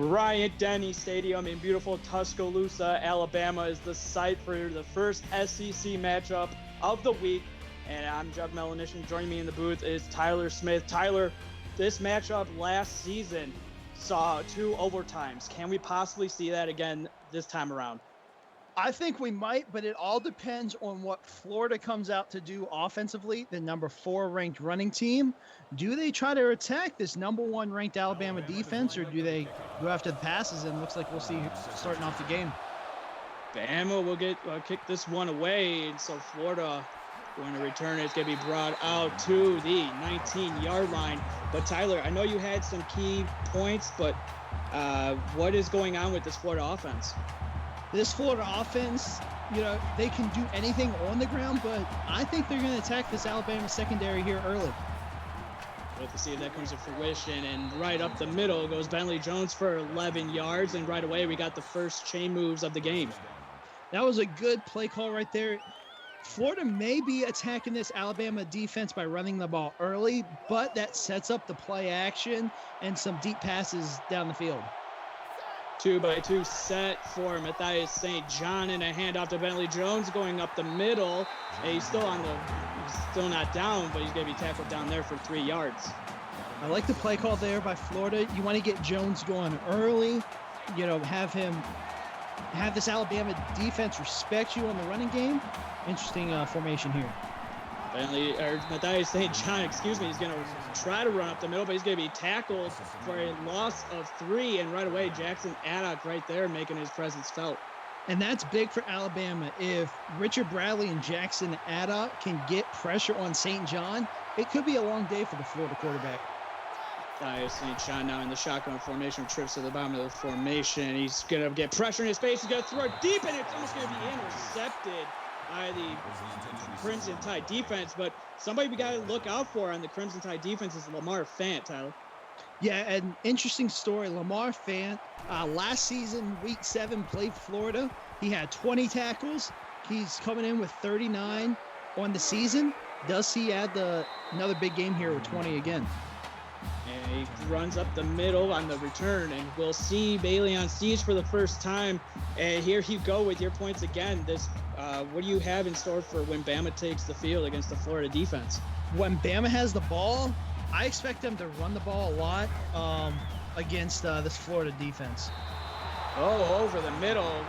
Bryant-Denny Stadium in beautiful Tuscaloosa, Alabama is the site for the first SEC matchup of the week. And I'm Jeff Melanishin. Joining me in the booth is Tyler Smith. Tyler, this matchup last season saw 2 overtimes. Can we possibly see that again this time around? I think we might, but it all depends on what Florida comes out to do offensively, the number 4 ranked running team. Do they try to attack this number 1 ranked Alabama defense, or do they go after the passes? And looks like we'll see starting off the game. Bama will get kick this one away, and so Florida going to return it. It's going to be brought out to the 19-yard line. But Tyler, I know you had some key points, but what is going on with this Florida offense? This Florida offense, they can do anything on the ground, but I think they're going to attack this Alabama secondary here early. We'll have to see if that comes to fruition. And right up the middle goes Bentley Jones for 11 yards. And right away, we got the first chain moves of the game. That was a good play call right there. Florida may be attacking this Alabama defense by running the ball early, but that sets up the play action and some deep passes down the field. 2-by-2 set for Matthias St. John, and a handoff to Bentley Jones going up the middle. And he's still not down, but he's going to be tackled down there for 3 yards. I like the play call there by Florida. You want to get Jones going early, have this Alabama defense respect you on the running game. Interesting formation here. Matthias St. John, he's going to try to run up the middle, but he's going to be tackled for a loss of 3. And right away, Jackson Addock right there making his presence felt. And that's big for Alabama. If Richard Bradley and Jackson Addock can get pressure on St. John, it could be a long day for the Florida quarterback. Matthias St. John now in the shotgun formation, trips to the bottom of the formation. He's going to get pressure in his face. He's going to throw it deep, and it's almost going to be intercepted by the Crimson Tide defense, but somebody we got to look out for on the Crimson Tide defense is Lamar Fant, Tyler. Yeah, an interesting story. Lamar Fant, last season, week 7, played Florida. He had 20 tackles. He's coming in with 39 on the season. Does he add another big game here with 20 again? And he runs up the middle on the return, and we'll see Bailey on siege for the first time. And here you go with your points again. What do you have in store for when Bama takes the field against the Florida defense? When Bama has the ball, I expect them to run the ball a lot against this Florida defense. Oh, over the middle,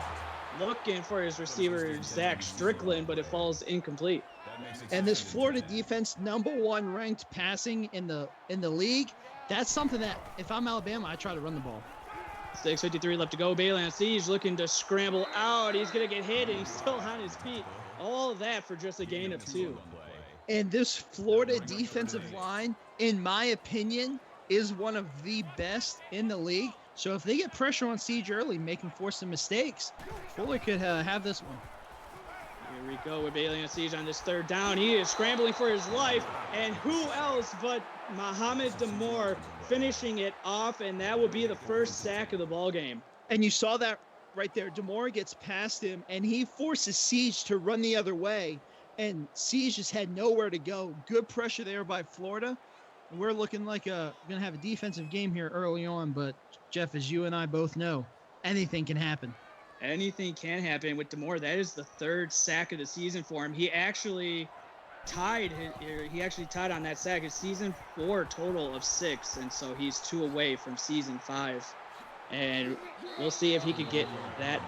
looking for his receiver, Zach Strickland, but it falls incomplete. And this Florida defense, number 1 ranked passing in the league, that's something that if I'm Alabama, I try to run the ball. 6:53 left to go. Bailey on siege looking to scramble out. He's going to get hit, and he's still on his feet. All of that for just a gain of 2. And this Florida defensive line, in my opinion, is one of the best in the league. So if they get pressure on siege early, make him force some mistakes, Fuller could have this one. Here we go with Bailey on siege on this 3rd down. He is scrambling for his life, and who else but Mohamed Damore finishing it off, and that will be the first sack of the ball game. And you saw that right there. Damore gets past him, and he forces Siege to run the other way, and Siege just had nowhere to go. Good pressure there by Florida. And we're looking like going to have a defensive game here early on, but Jeff, as you and I both know, anything can happen. Anything can happen with Damore. That is the 3rd sack of the season for him. He actually tied on that sack. His season 4 total of 6, and so he's 2 away from season 5. And we'll see if he could get that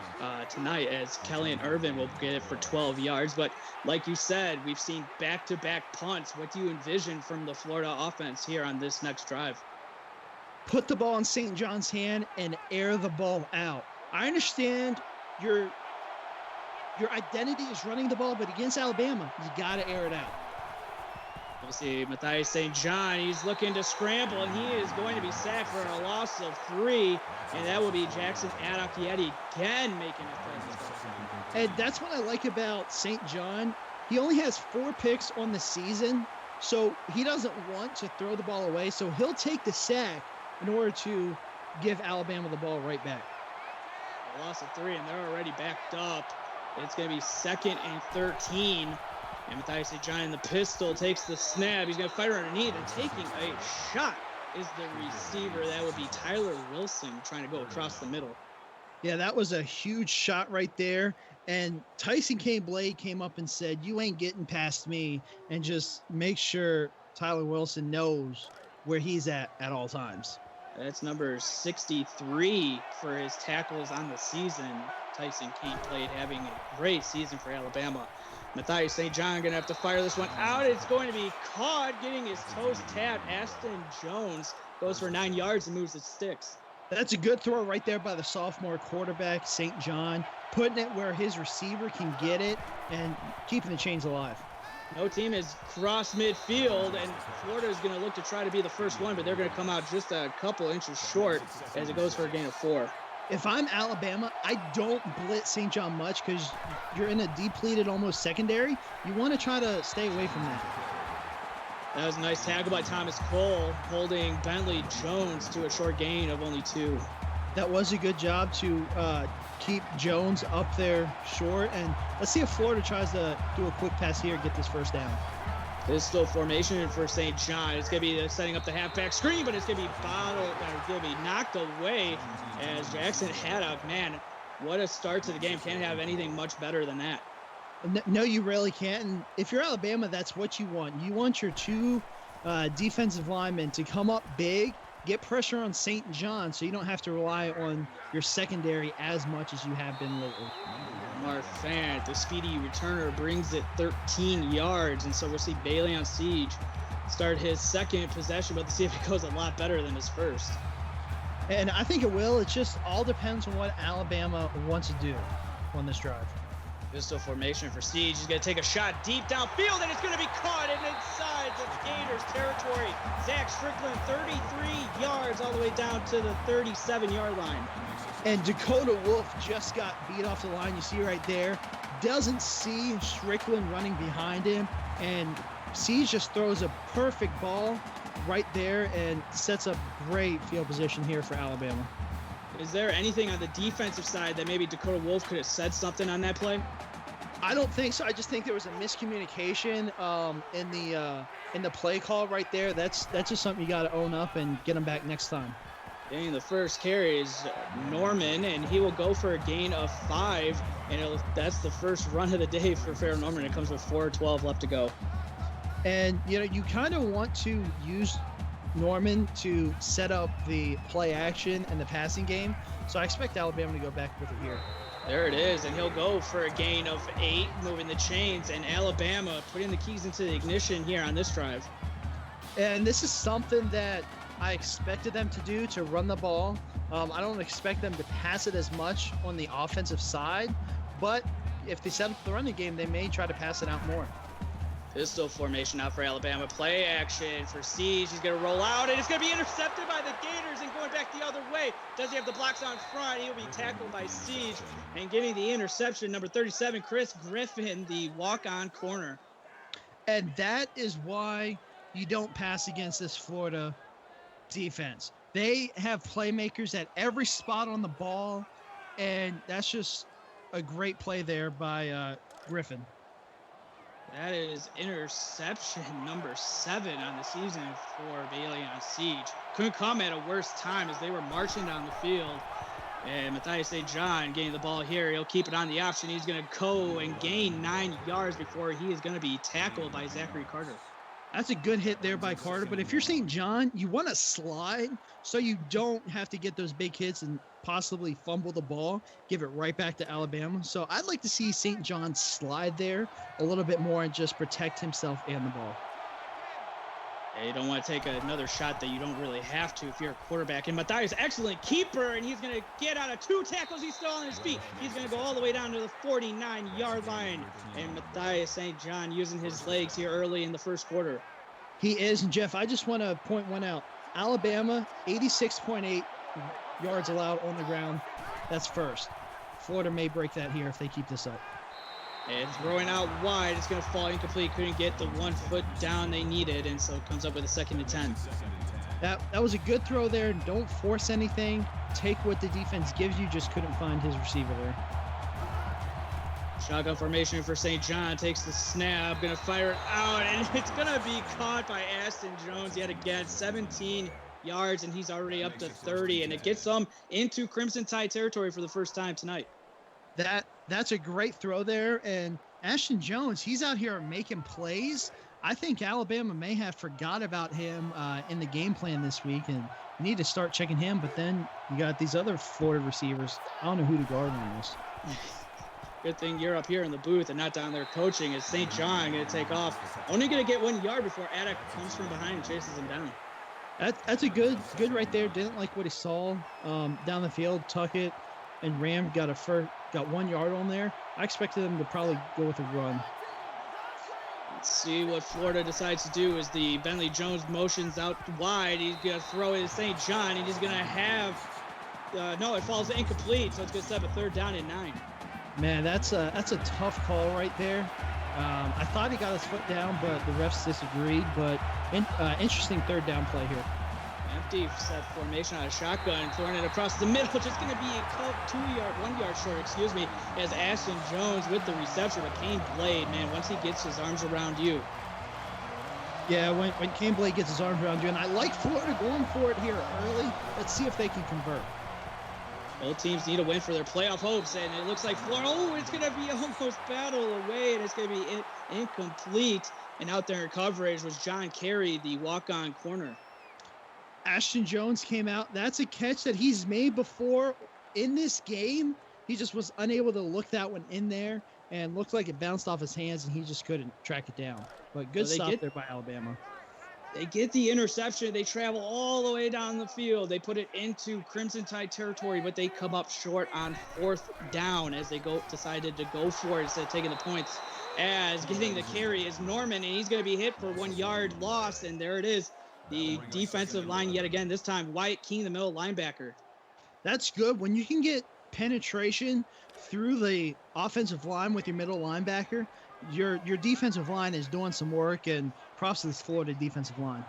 tonight, as Kellyan Irvin will get it for 12 yards. But like you said, we've seen back-to-back punts. What do you envision from the Florida offense here on this next drive? Put the ball in St. John's hand and air the ball out. I understand your identity is running the ball, but against Alabama, you got to air it out. We'll see Matthias St. John. He's looking to scramble, and he is going to be sacked for a loss of 3, and that will be Jackson Addock yet again making his presence. And that's what I like about St. John. He only has 4 picks on the season, so he doesn't want to throw the ball away, so he'll take the sack in order to give Alabama the ball right back. A loss of 3, and they're already backed up. It's going to be 2nd and 13. And Matthias St. John in the pistol takes the snap. He's going to fire underneath and taking a shot is the receiver. That would be Tyler Wilson trying to go across the middle. Yeah, that was a huge shot right there. And Tyson K. Blade came up and said, "You ain't getting past me," and just make sure Tyler Wilson knows where he's at all times. That's number 63 for his tackles on the season. Tyson K. Blade having a great season for Alabama. Matthias St. John going to have to fire this one out. It's going to be caught, getting his toes tapped. Aston Jones goes for 9 yards and moves the sticks. That's a good throw right there by the sophomore quarterback, St. John, putting it where his receiver can get it and keeping the chains alive. No team has crossed midfield, and Florida is going to look to try to be the first one, but they're going to come out just a couple inches short as it goes for a gain of 4. If I'm Alabama, I don't blitz St. John much because you're in a depleted almost secondary. You want to try to stay away from that. That was a nice tackle by Thomas Cole, holding Bentley Jones to a short gain of only 2. That was a good job to keep Jones up there short. And let's see if Florida tries to do a quick pass here and get this first down. Pistol formation for St. John. It's going to be setting up the halfback screen, but it's going to be knocked away as Jackson Haddock. Man, what a start to the game. Can't have anything much better than that. No, you really can't. And if you're Alabama, that's what you want. You want your 2 defensive linemen to come up big, get pressure on St. John so you don't have to rely on your secondary as much as you have been lately. Marfant, the speedy returner, brings it 13 yards, and so we'll see Bailey on Siege start his second possession, but to see if it goes a lot better than his first. And I think it will. It just all depends on what Alabama wants to do on this drive. Pistol formation for Siege. He's going to take a shot deep downfield, and it's going to be caught and inside the Gators territory. Zach Strickland, 33 yards all the way down to the 37-yard line. And Dakota Wolf just got beat off the line. You see right there. Doesn't see Strickland running behind him. And Siege just throws a perfect ball right there and sets up great field position here for Alabama. Is there anything on the defensive side that maybe Dakota Wolf could have said something on that play? I don't think so. I just think there was a miscommunication in the play call right there. That's just something you got to own up and get them back next time. And the first carry is Norman, and he will go for a gain of 5. And that's the first run of the day for Farrah Norman. It comes with 4:12 left to go. And, you kind of want to use Norman to set up the play action and the passing game. So I expect Alabama to go back with it here. There it is, and he'll go for a gain of 8, moving the chains, and Alabama putting the keys into the ignition here on this drive. And this is something that I expected them to do, to run the ball. I don't expect them to pass it as much on the offensive side, but if they set up the running game, they may try to pass it out more. Pistol formation out for Alabama. Play action for Siege. He's going to roll out, and it's going to be intercepted by the Gators and going back the other way. Does he have the blocks on front? He'll be tackled by Siege and getting the interception. Number 37, Chris Griffin, the walk-on corner. And that is why you don't pass against this Florida defense. They have playmakers at every spot on the ball, and that's just a great play there by Griffin. That is interception number 7 on the season for Bailey on Siege. Couldn't come at a worse time as they were marching down the field. And Matthias St. John getting the ball here. He'll keep it on the option. He's going to go and gain 9 yards before he is going to be tackled by Zachary Carter. That's a good hit there by Carter. But if you're St. John, you want to slide so you don't have to get those big hits and possibly fumble the ball, give it right back to Alabama. So I'd like to see St. John slide there a little bit more and just protect himself and the ball. Yeah, you don't want to take another shot that you don't really have to if you're a quarterback. And Matthias, excellent keeper, and he's going to get out of 2 tackles. He's still on his feet. He's going to go all the way down to the 49-yard line. And Matthias St. John using his legs here early in the first quarter. He is. And Jeff, I just want to point one out. Alabama, 86.8 yards allowed on the ground. That's first. Florida may break that here if they keep this up. And throwing out wide, it's going to fall incomplete. Couldn't get the 1 foot down they needed, and so it comes up with a 2nd and 10. That was a good throw there. Don't force anything. Take what the defense gives you. Just couldn't find his receiver there. Shotgun formation for St. John. Takes the snap. Going to fire it out, and it's going to be caught by Aston Jones yet again. 17 yards, and he's already up to 30, and it gets them into Crimson Tide territory for the first time tonight. That's a great throw there, and Ashton Jones, he's out here making plays. I think Alabama may have forgot about him in the game plan this week, and you need to start checking him. But then you got these other Florida receivers. I don't know who to guard on this. Good thing you're up here in the booth and not down there coaching. Is St. John going to take off? Only going to get 1 yard before Addick comes from behind and chases him down. That's a good right there. Didn't like what he saw down the field. Tuckett and Ram got 1 yard on there. I expected them to probably go with a run. Let's see what Florida decides to do as the Bentley Jones motions out wide. He's going to throw it to St. John, and he's going to have no, it falls incomplete, so it's going to set up a 3rd down and 9. Man, that's a tough call right there. I thought he got his foot down, but the refs disagreed. But interesting 3rd down play here. Empty set formation out of shotgun, throwing it across the middle, just going to be a 1 yard short, as Ashton Jones with the reception. But Kane Blade, man, once he gets his arms around you. Yeah, when Kane Blade gets his arms around you, and I like Florida going for it here early. Let's see if they can convert. Both teams need a win for their playoff hopes, and it looks like Florida, it's going to be almost battle away, and it's going to be incomplete. And out there in coverage was John Carey, the walk-on corner. Ashton Jones came out. That's a catch that he's made before in this game. He just was unable to look that one in there, and looked like it bounced off his hands, and he just couldn't track it down. But good stop there by Alabama. They get the interception. They travel all the way down the field. They put it into Crimson Tide territory, but they come up short on 4th down as they decided to go for it instead of taking the points. As getting the carry is Norman, and he's going to be hit for 1 yard loss, and there it is. The defensive line yet again, this time Wyatt King, the middle linebacker. That's good. When you can get penetration through the offensive line with your middle linebacker, your defensive line is doing some work, and props to this Florida defensive line.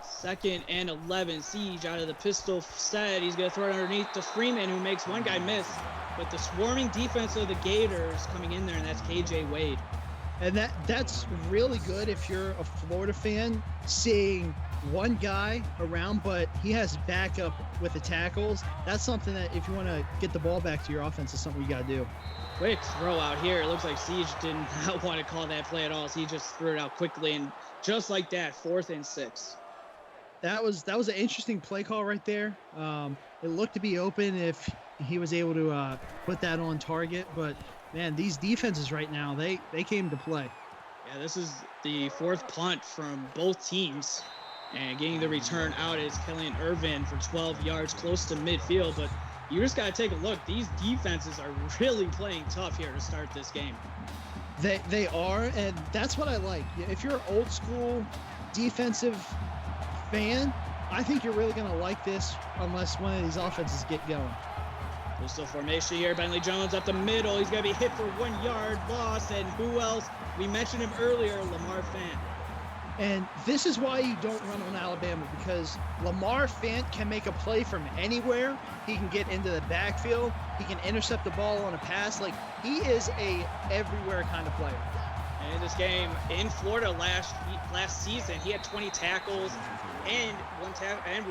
2nd and 11. Siege out of the pistol set. He's going to throw it underneath to Freeman, who makes one guy miss. But the swarming defense of the Gators coming in there, and that's KJ Wade. And that's really good if you're a Florida fan, seeing one guy around, but he has backup with the tackles. That's something that if you want to get the ball back to your offense, is something you got to do. Quick throw out here. It looks like Siege did not want to call that play at all. So he just threw it out quickly, and just like that, 4th and 6. That was an interesting play call right there. It looked to be open if he was able to put that on target, but man, these defenses right now, they came to play. Yeah, this is the 4th punt from both teams, and getting the return out is Killian Irvin for 12 yards close to midfield. But you just got to take a look. These defenses are really playing tough here to start this game. They are, and that's what I like. If you're an old school defensive fan, I think you're really going to like this unless one of these offenses get going. Pistol formation here. Bentley Jones up the middle. He's going to be hit for 1 yard loss. And who else? We mentioned him earlier, Lamar Fant. And this is why you don't run on Alabama, because Lamar Fant can make a play from anywhere. He can get into the backfield. He can intercept the ball on a pass. Like, he is a everywhere kind of player. And in this game in Florida last season, he had 20 tackles and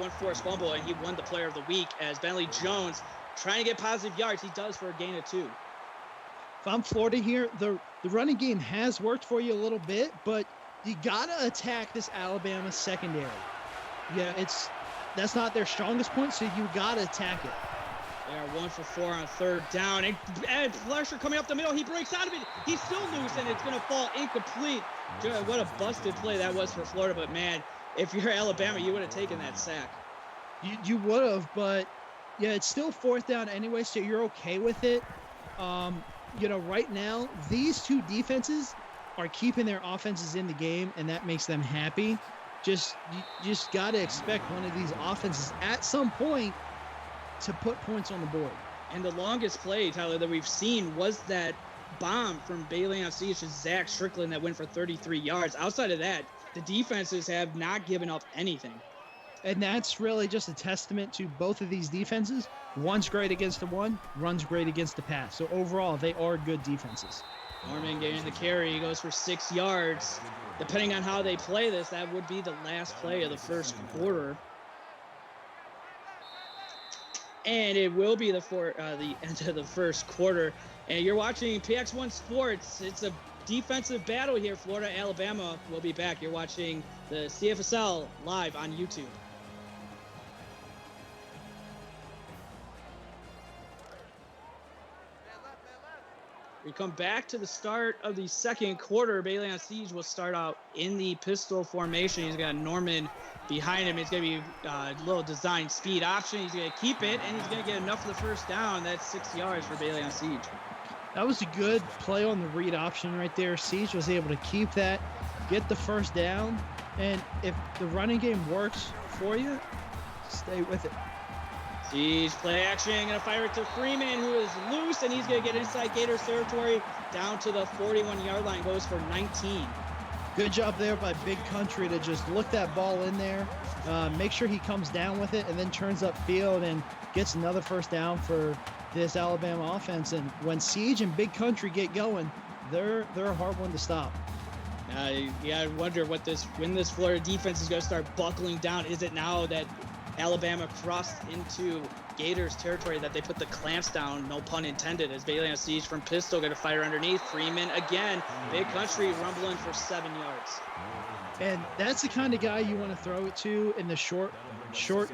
one forced fumble, and he won the Player of the Week as Bentley Jones trying to get positive yards. He does for a gain of 2. If I'm Florida here, the running game has worked for you a little bit, but you got to attack this Alabama secondary. Yeah, that's not their strongest point, so you got to attack it. They are 1 for 4 on 3rd down. And pressure coming up the middle. He breaks out of it. He's still loose, and it's going to fall incomplete. What a busted play that was for Florida. But, man, if you're Alabama, you would have taken that sack. You would have, but, yeah, it's still 4th down anyway, so you're okay with it. Right now, these two defenses are keeping their offenses in the game, and that makes them happy. You just got to expect one of these offenses at some point to put points on the board. And the longest play, Tyler, that we've seen was that bomb from Bailey on Siege to Zach Strickland that went for 33 yards. Outside of that, the defenses have not given up anything. And that's really just a testament to both of these defenses. One's great against the one, one's great against the pass. So overall, they are good defenses. Norman getting the carry. He goes for 6 yards. Depending on how they play this, that would be the last play of the first quarter. And it will be the end of the first quarter. And you're watching PX1 Sports. It's a defensive battle here. Florida, Alabama will be back. You're watching the CFSL live on YouTube. We come back to the start of the second quarter. Bailey on Siege will start out in the pistol formation. He's got Norman behind him. It's going to be a little design speed option. He's going to keep it, and he's going to get enough for the first down. That's 6 yards for Bailey on Siege. That was a good play on the read option right there. Siege was able to keep that, get the first down, and if the running game works for you, stay with it. Siege play action, gonna fire it to Freeman, who is loose, and he's gonna get inside Gators territory down to the 41-yard line, goes for 19. Good job there by Big Country to just look that ball in there, make sure he comes down with it, and then turns upfield and gets another first down for this Alabama offense. And when Siege and Big Country get going, they're a hard one to stop. Yeah, I wonder when this Florida defense is gonna start buckling down. Is it now that Alabama crossed into Gators territory that they put the clamps down, no pun intended, as Bailey on Siege from pistol going to fire underneath. Freeman again, Big Country rumbling for 7 yards. And that's the kind of guy you want to throw it to in the short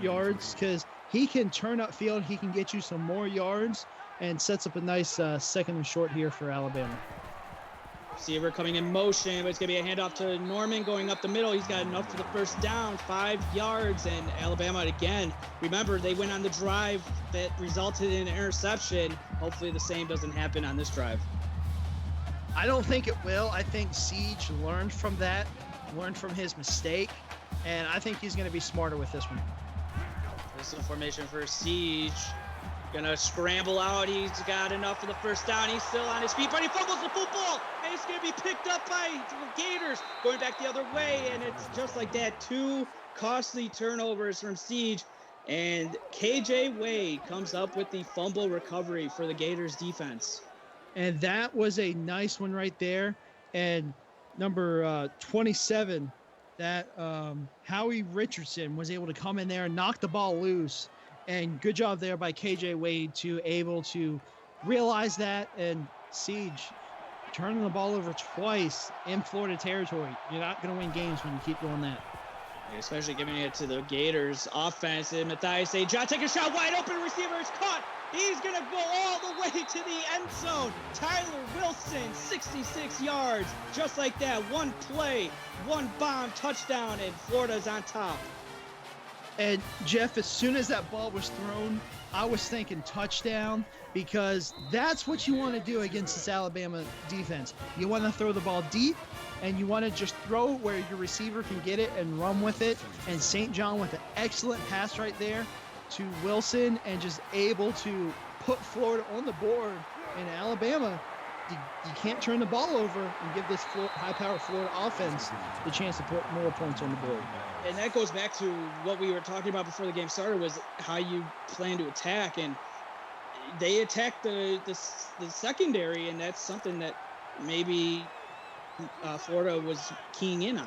yards, because he can turn upfield, he can get you some more yards, and sets up a nice second and short here for Alabama. Receiver coming in motion, but it's going to be a handoff to Norman going up the middle. He's got enough for the first down, 5 yards, and Alabama again. Remember, they went on the drive that resulted in an interception. Hopefully the same doesn't happen on this drive. I don't think it will. I think Siege learned from that, learned from his mistake, and I think he's going to be smarter with this one. This is formation for Siege. Gonna scramble out. He's got enough for the first down. He's still on his feet, but he fumbles the football, and it's gonna be picked up by the Gators, going back the other way, and it's just like that. 2 costly turnovers from Siege, and KJ Wade comes up with the fumble recovery for the Gators defense. And that was a nice one right there. And number 27, that Howie Richardson was able to come in there and knock the ball loose. And good job there by KJ Wade to able to realize that. And Siege turning the ball over twice in Florida territory. You're not going to win games when you keep doing that. Especially giving it to the Gators offense. And Matthias St. John take a shot, wide open, receiver is caught. He's going to go all the way to the end zone. Tyler Wilson, 66 yards. Just like that, one play, one bomb, touchdown, and Florida's on top. And Jeff, as soon as that ball was thrown, I was thinking touchdown, because that's what you want to do against this Alabama defense. You want to throw the ball deep, and you want to just throw it where your receiver can get it and run with it. And St. John with an excellent pass right there to Wilson, and just able to put Florida on the board. And Alabama, you can't turn the ball over and give this high-powered Florida offense the chance to put more points on the board. And that goes back to what we were talking about before the game started, was how you plan to attack. And they attacked the secondary, and that's something that maybe Florida was keying in on.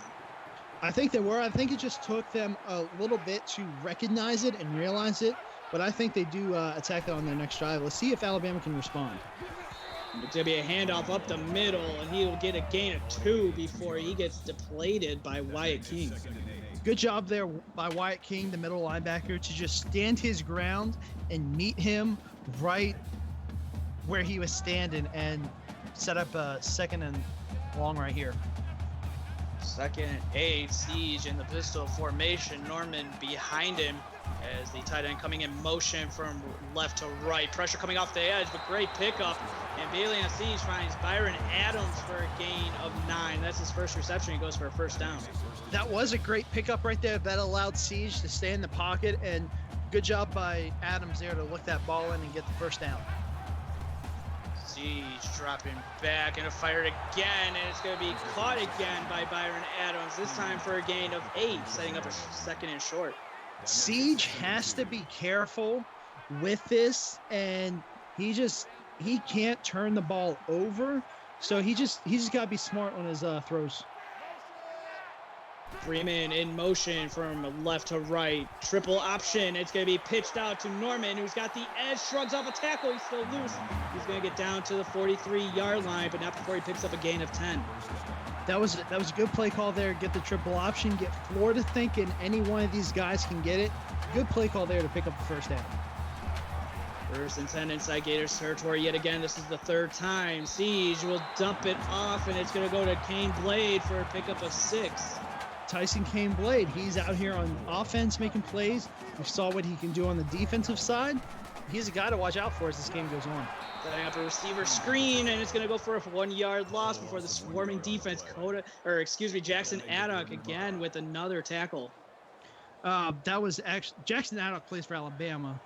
I think they were. I think it just took them a little bit to recognize it and realize it. But I think they do attack that on their next drive. Let's see if Alabama can respond. It's going to be a handoff up the middle, and he will get a gain of 2 before he gets depleted by Wyatt King. Good job there by Wyatt King, the middle linebacker, to just stand his ground and meet him right where he was standing and set up a second and long right here. 2nd and 8, Siege in the pistol formation. Norman behind him as the tight end coming in motion from left to right. Pressure coming off the edge, but great pickup. And Bailey on Siege finds Byron Adams for a gain of 9. That's his first reception. He goes for a first down. That was a great pickup right there. That allowed Siege to stay in the pocket, and good job by Adams there to look that ball in and get the first down. Siege dropping back and fired again, and it's going to be caught again by Byron Adams, this time for a gain of 8, setting up a second and short. Siege has to be careful with this, and he can't turn the ball over, So he's just got to be smart on his throws. Freeman in motion from left to right. Triple option. It's going to be pitched out to Norman, who's got the edge, shrugs off a tackle. He's still loose. He's going to get down to the 43-yard line, but not before he picks up a gain of 10. That was a good play call there. Get the triple option. Get Florida thinking any one of these guys can get it. Good play call there to pick up the first down. First and 10 inside Gators territory yet again. This is the third time. Siege will dump it off, and it's going to go to Kane Blade for a pickup of 6. Tyson Kane Blade, he's out here on offense making plays. We saw what he can do on the defensive side. He's a guy to watch out for as this game goes on. Setting up a receiver screen, and it's going to go for a 1-yard loss before the swarming defense. Jackson Addock again with another tackle. That was actually Jackson Addock plays for Alabama.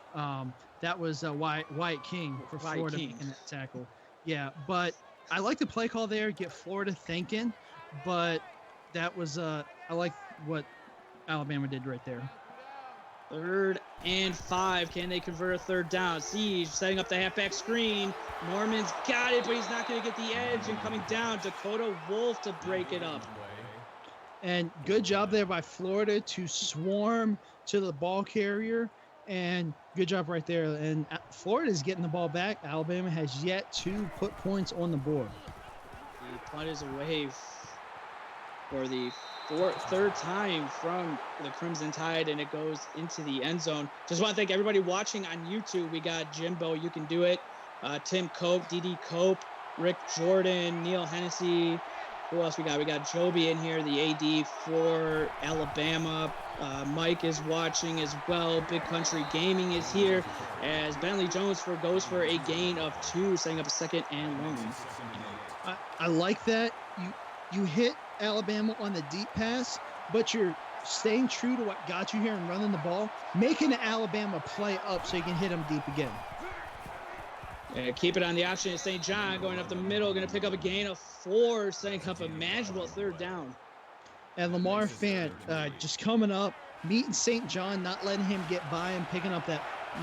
That was Wyatt King for Florida in that tackle. Yeah, but I like the play call there, get Florida thinking, but that was I like what Alabama did right there. 3rd and 5. Can they convert a third down? Siege setting up the halfback screen. Norman's got it, but he's not going to get the edge. And coming down, Dakota Wolf to break it up. And good job there by Florida to swarm to the ball carrier. And good job right there. And Florida's getting the ball back. Alabama has yet to put points on the board. The punt is away for the third time from the Crimson Tide, and it goes into the end zone. Just want to thank everybody watching on YouTube. We got Jimbo, You Can Do It, Tim Cope, DD Cope, Rick Jordan, Neil Hennessy. Who else we got? We got Joby in here, the AD for Alabama. Mike is watching as well. Big Country Gaming is here as Bentley Jones goes for a gain of 2, setting up a 2nd and long. I like that. You hit Alabama on the deep pass, but you're staying true to what got you here and running the ball, making the Alabama play up so you can hit them deep again. Yeah, keep it on the option. St. John going up the middle, going to pick up a gain of 4, setting up a manageable 3rd down. And Lamar Fant just coming up, meeting St. John, not letting him get by him,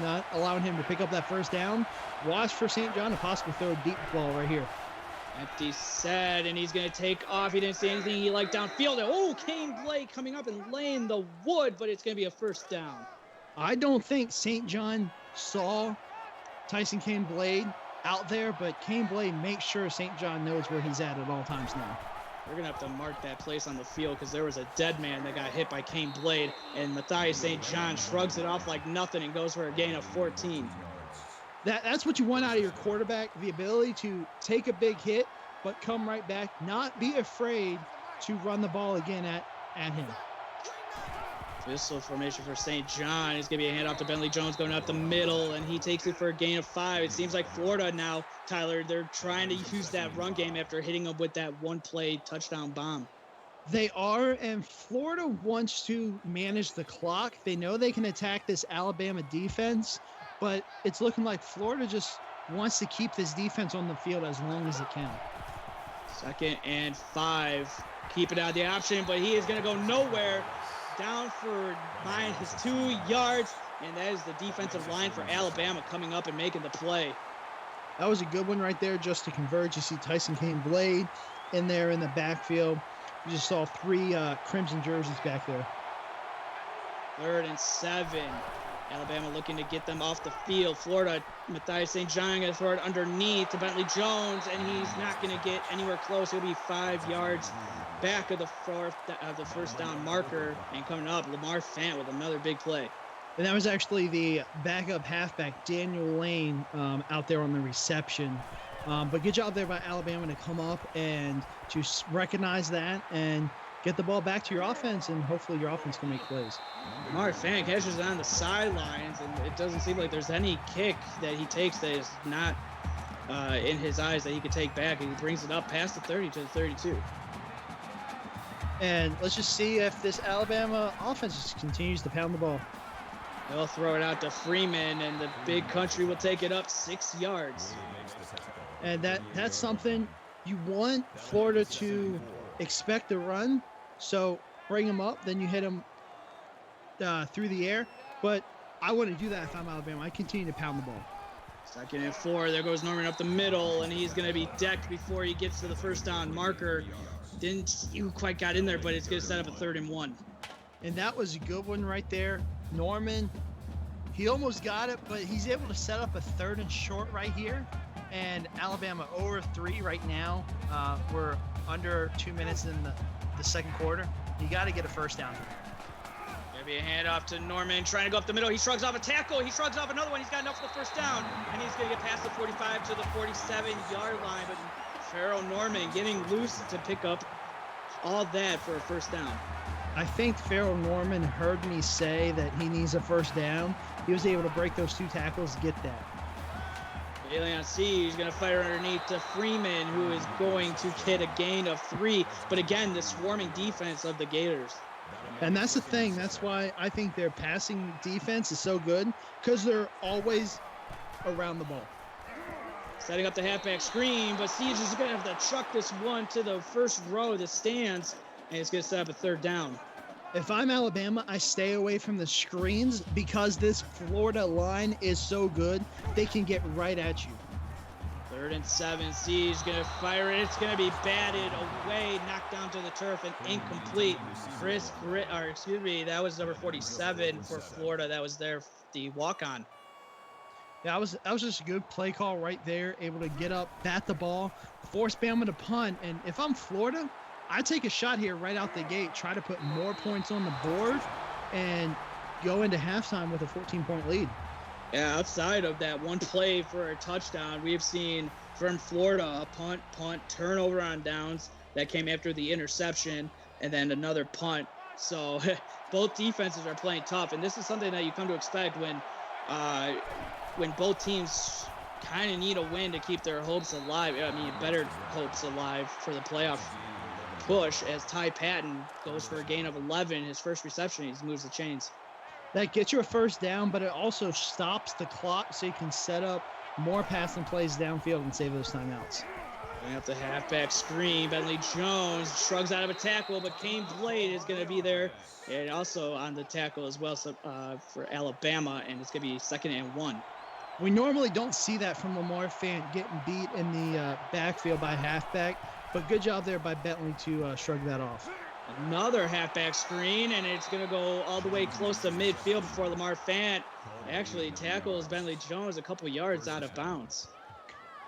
not allowing him to pick up that first down. Watch for St. John to possibly throw a deep ball right here. Empty set, and he's going to take off. He didn't see anything he liked downfield. Oh, Kane Blake coming up and laying the wood, but it's going to be a first down. I don't think St. John saw Tyson Kane Blade out there, but Kane Blade makes sure St. John knows where he's at all times now. We're going to have to mark that place on the field because there was a dead man that got hit by Kane Blade, and Matthias St. John shrugs it off like nothing and goes for a gain of 14. That's what you want out of your quarterback, the ability to take a big hit, but come right back, not be afraid to run the ball again at him. Whistle formation for St. John. It's going to be a handoff to Bentley Jones going up the middle, and he takes it for a gain of 5. It seems like Florida now, Tyler, they're trying to use that run game after hitting them with that one-play touchdown bomb. They are, and Florida wants to manage the clock. They know they can attack this Alabama defense, but it's looking like Florida just wants to keep this defense on the field as long as it can. 2nd and 5. Keep it out of the option, but he is going to go nowhere. Down for his 2 yards, and that is the defensive line for Alabama coming up and making the play. That was a good one right there just to converge. You see Tyson Kane Blade in there in the backfield. You just saw 3 crimson jerseys back there. 3rd and 7. Alabama looking to get them off the field. Florida, Matthias St. John going to throw it underneath to Bentley Jones, and he's not going to get anywhere close. He'll be 5 yards back of the first down marker, and coming up, Lamar Fant with another big play. And that was actually the backup halfback, Daniel Lane, out there on the reception. But good job there by Alabama to come up and to recognize that and get the ball back to your offense, and hopefully your offense can make plays. Lamar Fant catches it on the sidelines, and it doesn't seem like there's any kick that he takes that is not in his eyes that he could take back, and he brings it up past the 30 to the 32. And let's just see if this Alabama offense just continues to pound the ball. They'll throw it out to Freeman, and the Big Country will take it up 6 yards. And that's something you want Florida to expect to run. So bring them up, then you hit them through the air. But I wouldn't do that if I'm Alabama. I continue to pound the ball. 2nd and 4. There goes Norman up the middle, and he's going to be decked before he gets to the first down marker. Didn't see who quite got in there, but it's going to set up a 3rd and 1. And that was a good one right there. Norman, he almost got it, but he's able to set up a 3rd and short right here. And Alabama over 3 right now. We're under 2 minutes in the second quarter. You got to get a first down. Gonna be a handoff to Norman, trying to go up the middle. He shrugs off a tackle. He shrugs off another one. He's got enough for the first down, and he's gonna get past the 45 to the 47-yard line. But Pharaoh Norman getting loose to pick up all that for a first down. I think Pharaoh Norman heard me say that he needs a first down. He was able to break those 2 tackles to get that. Bailey on siege, going to fire underneath to Freeman, who is going to get a gain of 3. But again, the swarming defense of the Gators. And that's the thing. That's why I think their passing defense is so good, because they're always around the ball. Setting up the halfback screen, but Siege is going to have to chuck this one to the first row of the stands, and it's going to set up a 3rd down. If I'm Alabama, I stay away from the screens because this Florida line is so good. They can get right at you. 3rd and 7. Siege going to fire it. It's going to be batted away, knocked down to the turf, and incomplete. That was number 47 for Florida. That was the walk-on. Yeah, that was just a good play call right there. Able to get up, bat the ball, force Bama to punt. And if I'm Florida, I take a shot here right out the gate, try to put more points on the board, and go into halftime with a 14-point lead. Yeah, outside of that one play for a touchdown, we've seen from Florida a punt, turnover on downs that came after the interception, and then another punt. So both defenses are playing tough, and this is something that you come to expect when both teams kind of need a win to keep their hopes alive. I mean, better hopes alive for the playoff push, as Ty Patton goes for a gain of 11. His first reception, he moves the chains. That gets you a first down, but it also stops the clock so you can set up more passing plays downfield and save those timeouts. Going up the halfback screen, Bentley Jones shrugs out of a tackle, but Kane Blade is going to be there, and also on the tackle as well for Alabama, and it's going to be 2nd and 1. We normally don't see that from Lamar Fant getting beat in the backfield by halfback, but good job there by Bentley to shrug that off. Another halfback screen, and it's going to go all the way close to midfield before Lamar Fant actually tackles Bentley Jones a couple yards out of bounds.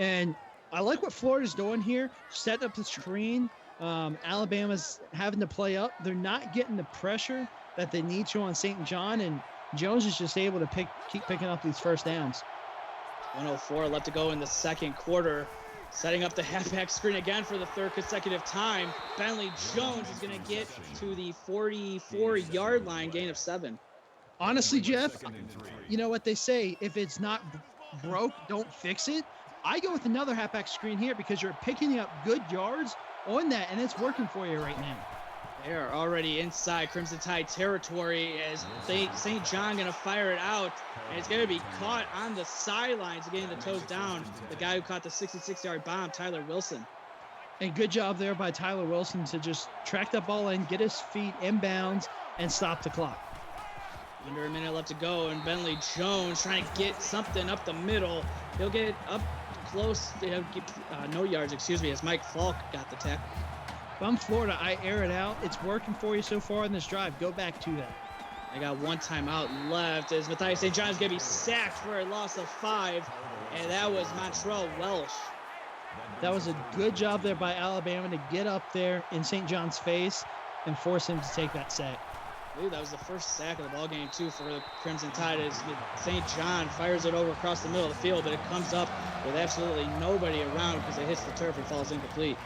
And I like what Florida's doing here, setting up the screen. Alabama's having to play up. They're not getting the pressure that they need to on St. John, and Jones is just able to keep picking up these first downs. 1:04 left to go in the second quarter. Setting up the halfback screen again for the 3rd consecutive time. Bentley Jones is going to get to the 44-yard line, gain of 7. Honestly, Jeff, you know what they say, if it's not broke, don't fix it. I go with another halfback screen here because you're picking up good yards on that, and it's working for you right now. They are already inside Crimson Tide territory as St. John going to fire it out, and it's going to be caught on the sidelines, getting the toes down. The guy who caught the 66-yard bomb, Tyler Wilson. And good job there by Tyler Wilson to just track that ball in, get his feet inbounds, and stop the clock. Under a minute left to go, and Bentley Jones trying to get something up the middle. He'll get up close. He'll get, no yards, as Mike Falk got the tackle. If I'm Florida, I air it out. It's working for you so far in this drive. Go back to that. I got one timeout left as Matthias St. John's going to be sacked for a loss of 5, and that was Montrell Welsh. That was a good job there by Alabama to get up there in St. John's face and force him to take that sack. I believe that was the first sack of the ballgame, too, for the Crimson Tide as St. John fires it over across the middle of the field, but it comes up with absolutely nobody around because it hits the turf and falls incomplete.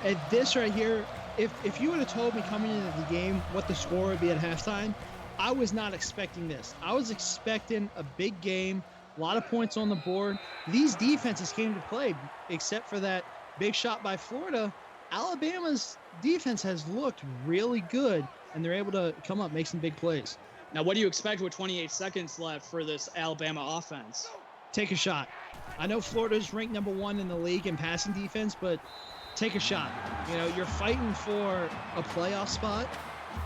And this right here, if you would have told me coming into the game what the score would be at halftime, I was not expecting this. I was expecting a big game, a lot of points on the board. These defenses came to play, except for that big shot by Florida. Alabama's defense has looked really good, and they're able to come up, make some big plays. Now, what do you expect with 28 seconds left for this Alabama offense? Take a shot. I know Florida's ranked number 1 in the league in passing defense, but take a shot. You know, you're fighting for a playoff spot,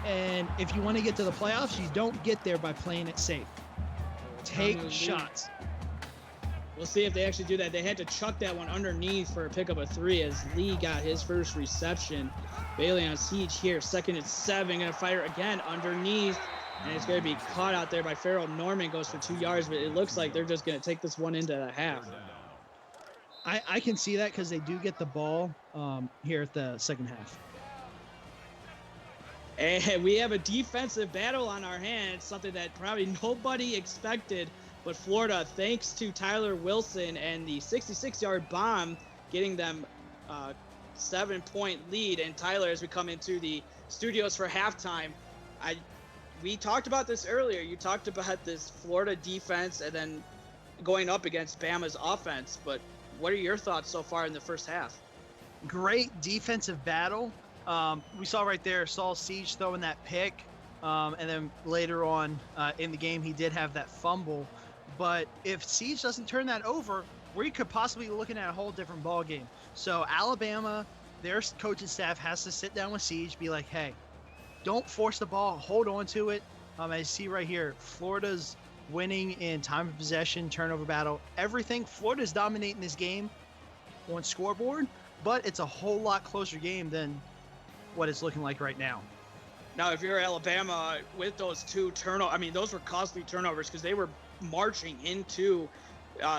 and if you want to get to the playoffs, you don't get there by playing it safe. Take shots. We'll see if they actually do that. They had to chuck that one underneath for a pickup of 3 as Lee got his first reception. Bailey on siege here. 2nd and 7. Going to fire again underneath. And it's going to be caught out there by Farrell. Norman goes for 2 yards, but it looks like they're just going to take this one into the half. I can see that because they do get the ball here at the second half. And we have a defensive battle on our hands, something that probably nobody expected. But Florida, thanks to Tyler Wilson and the 66-yard bomb, getting them 7-point lead. And Tyler, as we come into the studios for halftime, we talked about this earlier. You talked about this Florida defense and then going up against Bama's offense. But what are your thoughts so far in the first half? Great defensive battle. We saw right there Saul Siege throwing that pick. And then later on in the game, he did have that fumble. But if Siege doesn't turn that over, we could possibly be looking at a whole different ball game. So Alabama, their coaching staff has to sit down with Siege, be like, hey, don't force the ball, hold on to it. As you see right here, Florida's winning in time of possession, turnover battle, everything. Florida's dominating this game on scoreboard, but it's a whole lot closer game than what it's looking like right now. Now, if you're Alabama with those 2 turnovers, I mean, those were costly turnovers because they were marching into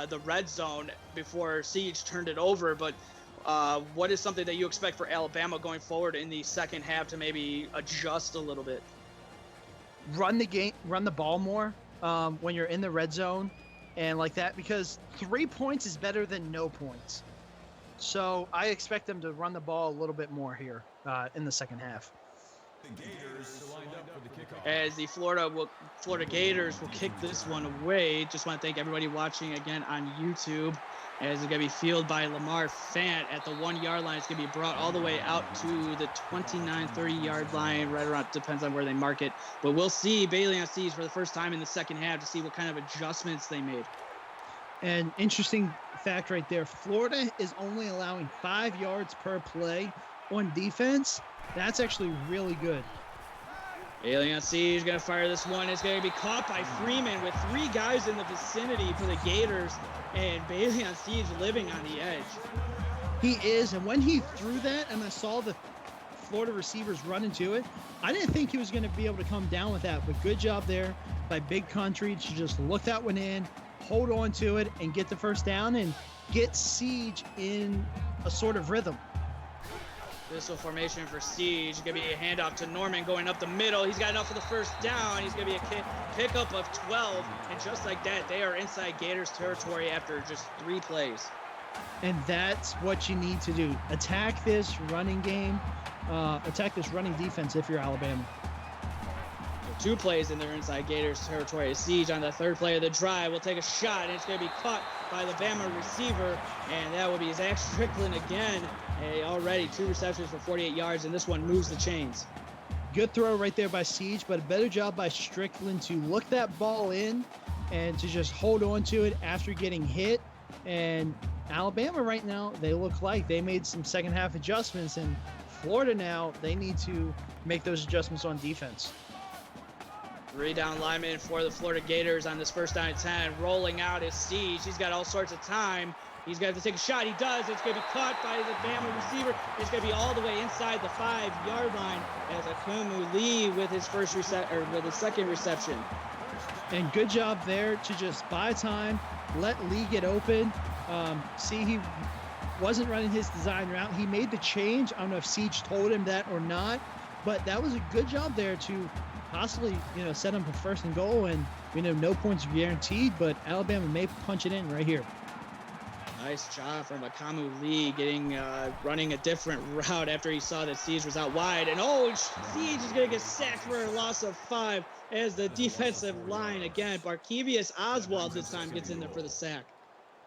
the red zone before Siege turned it over. But what is something that you expect for Alabama going forward in the second half to maybe adjust a little bit? Run the ball more when you're in the red zone and like that, because 3 points is better than no points. So I expect them to run the ball a little bit more here in the second half. The Gators lined up for the kickoff. As the Florida Gators will kick this one away. Just want to thank everybody watching again on YouTube. As it's going to be fielded by Lamar Fant at the 1-yard line. It's going to be brought all the way out to the 29, 30-yard line, right around, depends on where they mark it. But we'll see Bailey on Siege for the first time in the second half to see what kind of adjustments they made. An interesting fact right there, Florida is only allowing 5 yards per play on defense. That's actually really good. Bailey on Siege going to fire this one. It's going to be caught by Freeman with 3 guys in the vicinity for the Gators. And Bailey on Siege living on the edge. He is, and when he threw that and I saw the Florida receivers run into it, I didn't think he was going to be able to come down with that. But good job there by Big Country to just look that one in, hold on to it, and get the first down and get Siege in a sort of rhythm. Pistol formation for Siege. It's going to be a handoff to Norman going up the middle. He's got enough for the first down. He's going to be a pickup of 12. And just like that, they are inside Gators territory after just 3 plays. And that's what you need to do. Attack this running game. Attack this running defense if you're Alabama. So 2 plays in their inside Gators territory. Siege on the 3rd play of the drive will take a shot, and it's going to be caught by the Bama receiver. And that will be Zach Strickland again. Already 2 receptions for 48 yards, and this one moves the chains. Good throw right there by Siege, but a better job by Strickland to look that ball in and to just hold on to it after getting hit. And Alabama right now, they look like they made some second half adjustments, and Florida now, they need to make those adjustments on defense. 3 down linemen for the Florida Gators on this 1st down and 10. Rolling out is Siege. He's got all sorts of time. He's going to have to take a shot. He does. It's going to be caught by the Bama receiver. It's going to be all the way inside the 5-yard line as Akumu Lee with his with his 2nd reception. And good job there to just buy time, let Lee get open. See, he wasn't running his design route. He made the change. I don't know if Siege told him that or not, but that was a good job there to possibly, set him for 1st and goal. And no points guaranteed, but Alabama may punch it in right here. Nice job from Akamu Lee running a different route after he saw that Siege was out wide. And Siege is going to get sacked for a loss of 5 as the defensive line again. Barkevius Oswald this time gets in there for the sack.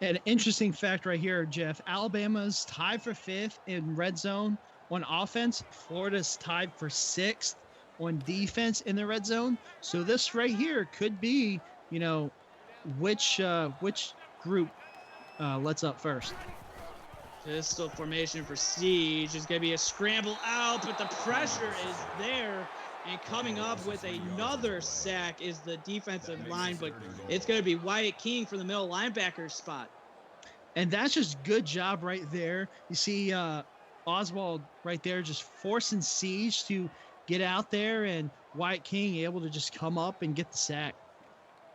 An interesting fact right here, Jeff. Alabama's tied for 5th in red zone on offense. Florida's tied for 6th on defense in the red zone. So this right here could be, which group lets up first. Pistol formation for Siege is going to be a scramble out, but the pressure is there. And coming up with another sack is the defensive line, but it's going to be Wyatt King for the middle linebacker spot. And that's just good job right there. You see Oswald right there just forcing Siege to get out there, and Wyatt King able to just come up and get the sack.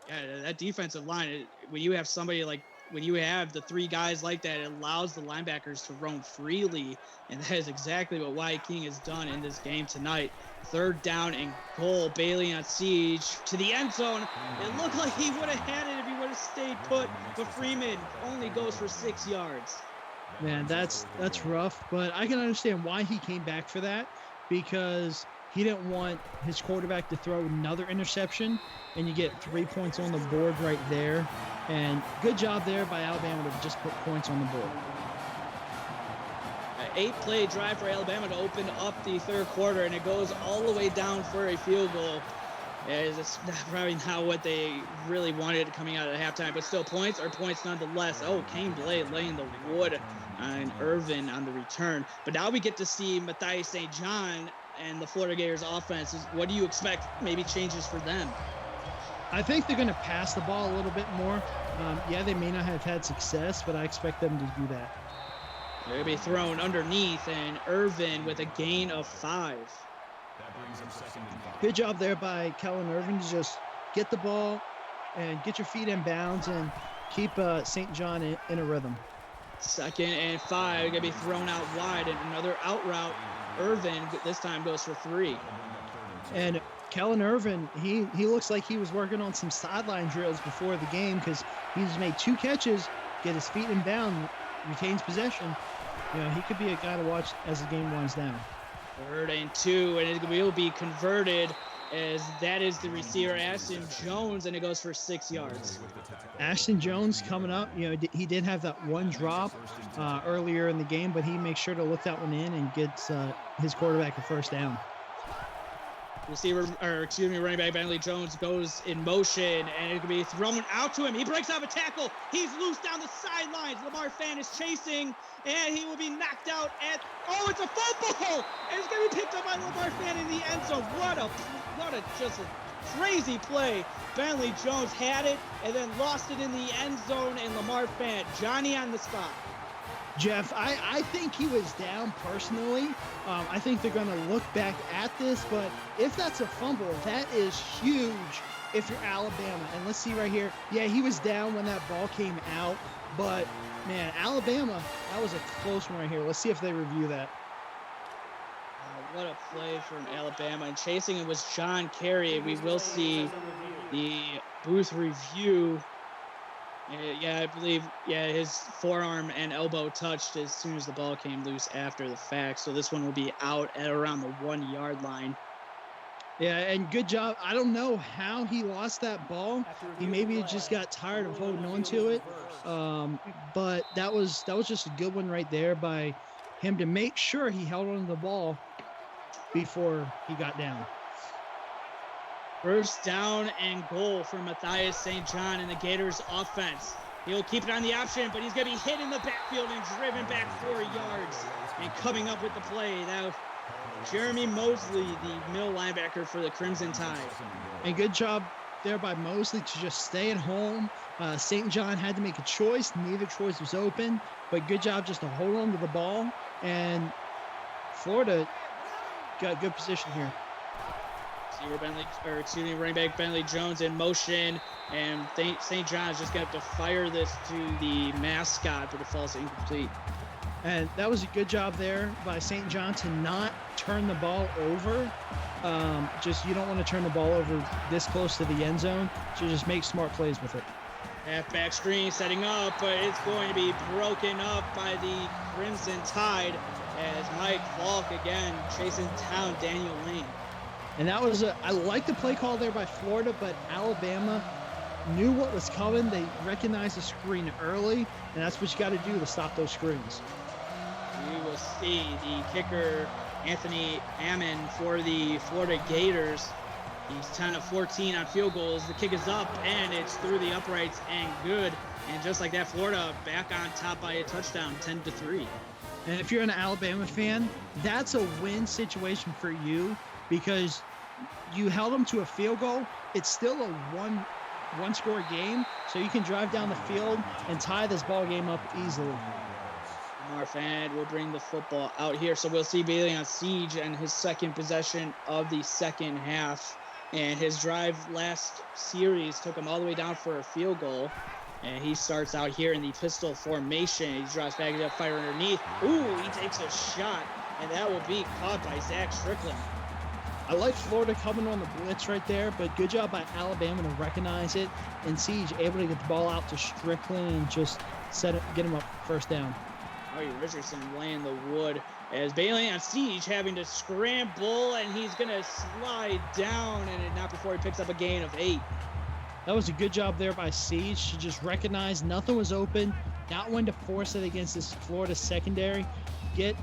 Yeah, that defensive line, when you have somebody like, when you have the three guys like that, it allows the linebackers to roam freely, and that is exactly what Wyatt King has done in this game tonight. 3rd down and goal. Bailey on Siege to the end zone. It looked like he would have had it if he would have stayed put, but Freeman only goes for 6 yards. Man, that's rough, but I can understand why he came back for that, because he didn't want his quarterback to throw another interception, and you get 3 points on the board right there. And good job there by Alabama to just put points on the board. An 8-play drive for Alabama to open up the 3rd quarter, and it goes all the way down for a field goal. It's probably not what they really wanted coming out of the halftime, but still points are points nonetheless. Oh, Kane Blade laying the wood on Irvin on the return. But now we get to see Matthias St. John and the Florida Gators offense. What do you expect maybe changes for them? I think they're going to pass the ball a little bit more. Yeah, they may not have had success, but I expect them to do that. They're going to be thrown underneath, and Irvin with a gain of 5. That brings up 2nd and 5. Good job there by Kellen Irvin to just get the ball and get your feet in bounds and keep St. John in a rhythm. 2nd and 5, going to be thrown out wide, and another out route. Irvin this time goes for 3. And Kellen Irvin, he looks like he was working on some sideline drills before the game, because he's made 2 catches, get his feet in bound, retains possession. You know, he could be a guy to watch as the game winds down. 3rd and 2, and it will be converted, as that is the receiver, Ashton Jones, and it goes for 6 yards. Ashton Jones coming up, you know, he did have that one drop earlier in the game, but he makes sure to look that one in and gets his quarterback a 1st down. Running back Bentley Jones goes in motion, and it could be thrown out to him. He breaks off a tackle. He's loose down the sidelines. Lamar Fan is chasing, and he will be knocked out at. Oh, it's a football! And it's going to be picked up by Lamar Fan in the end zone. What a just a crazy play. Bentley Jones had it and then lost it in the end zone, and Lamar Fan, Johnny on the spot. Jeff, I think he was down personally. I think they're going to look back at this, but if that's a fumble, that is huge if you're Alabama. And let's see right here. Yeah, he was down when that ball came out, but, man, Alabama, that was a close one right here. Let's see if they review that. What a play from Alabama. And chasing it was John Kerry. We will see the booth review. Yeah, I believe, his forearm and elbow touched as soon as the ball came loose after the fact. So this one will be out at around the 1-yard line. Yeah, and good job. I don't know how he lost that ball. He maybe just got tired of holding on to it. But that was just a good one right there by him to make sure he held on to the ball before he got down. 1st down and goal for Matthias St. John in the Gators offense. He'll keep it on the option, but he's going to be hit in the backfield and driven back 4 yards. And coming up with the play, now Jeremy Mosley, the middle linebacker for the Crimson Tide. And good job there by Mosley to just stay at home. St. John had to make a choice. Neither choice was open, but good job just to hold on to the ball. And Florida got good position here. Running back Bentley Jones in motion, and St. John's just going to have to fire this to the mascot, but it falls incomplete. And that was a good job there by St. John to not turn the ball over. You don't want to turn the ball over this close to the end zone, so just make smart plays with it. Halfback screen setting up, but it's going to be broken up by the Crimson Tide as Mike Falk again chasing down Daniel Lane. And that was I like the play call there by Florida, but Alabama knew what was coming. They recognized the screen early, and that's what you got to do to stop those screens. We will see the kicker, Anthony Ammon, for the Florida Gators. He's 10 of 14 on field goals. The kick is up, and it's through the uprights and good. And just like that, Florida back on top by a touchdown, 10-3. And if you're an Alabama fan, that's a win situation for you, because you held them to a field goal. It's still a one-score game, so you can drive down the field and tie this ball game up easily. Marfan will bring the football out here. So we'll see Bailey on siege and his second possession of the second half. And his drive last series took him all the way down for a field goal. And he starts out here in the pistol formation. He drops back to fire underneath. Ooh, he takes a shot. And that will be caught by Zach Strickland. I like Florida coming on the blitz right there, but good job by Alabama to recognize it. And Siege able to get the ball out to Strickland and just get him up first down. Harvey Richardson laying the wood as Bailey on siege having to scramble, and he's going to slide down, and not before he picks up a gain of 8. That was a good job there by Siege to just recognize nothing was open, not when to force it against this Florida secondary, get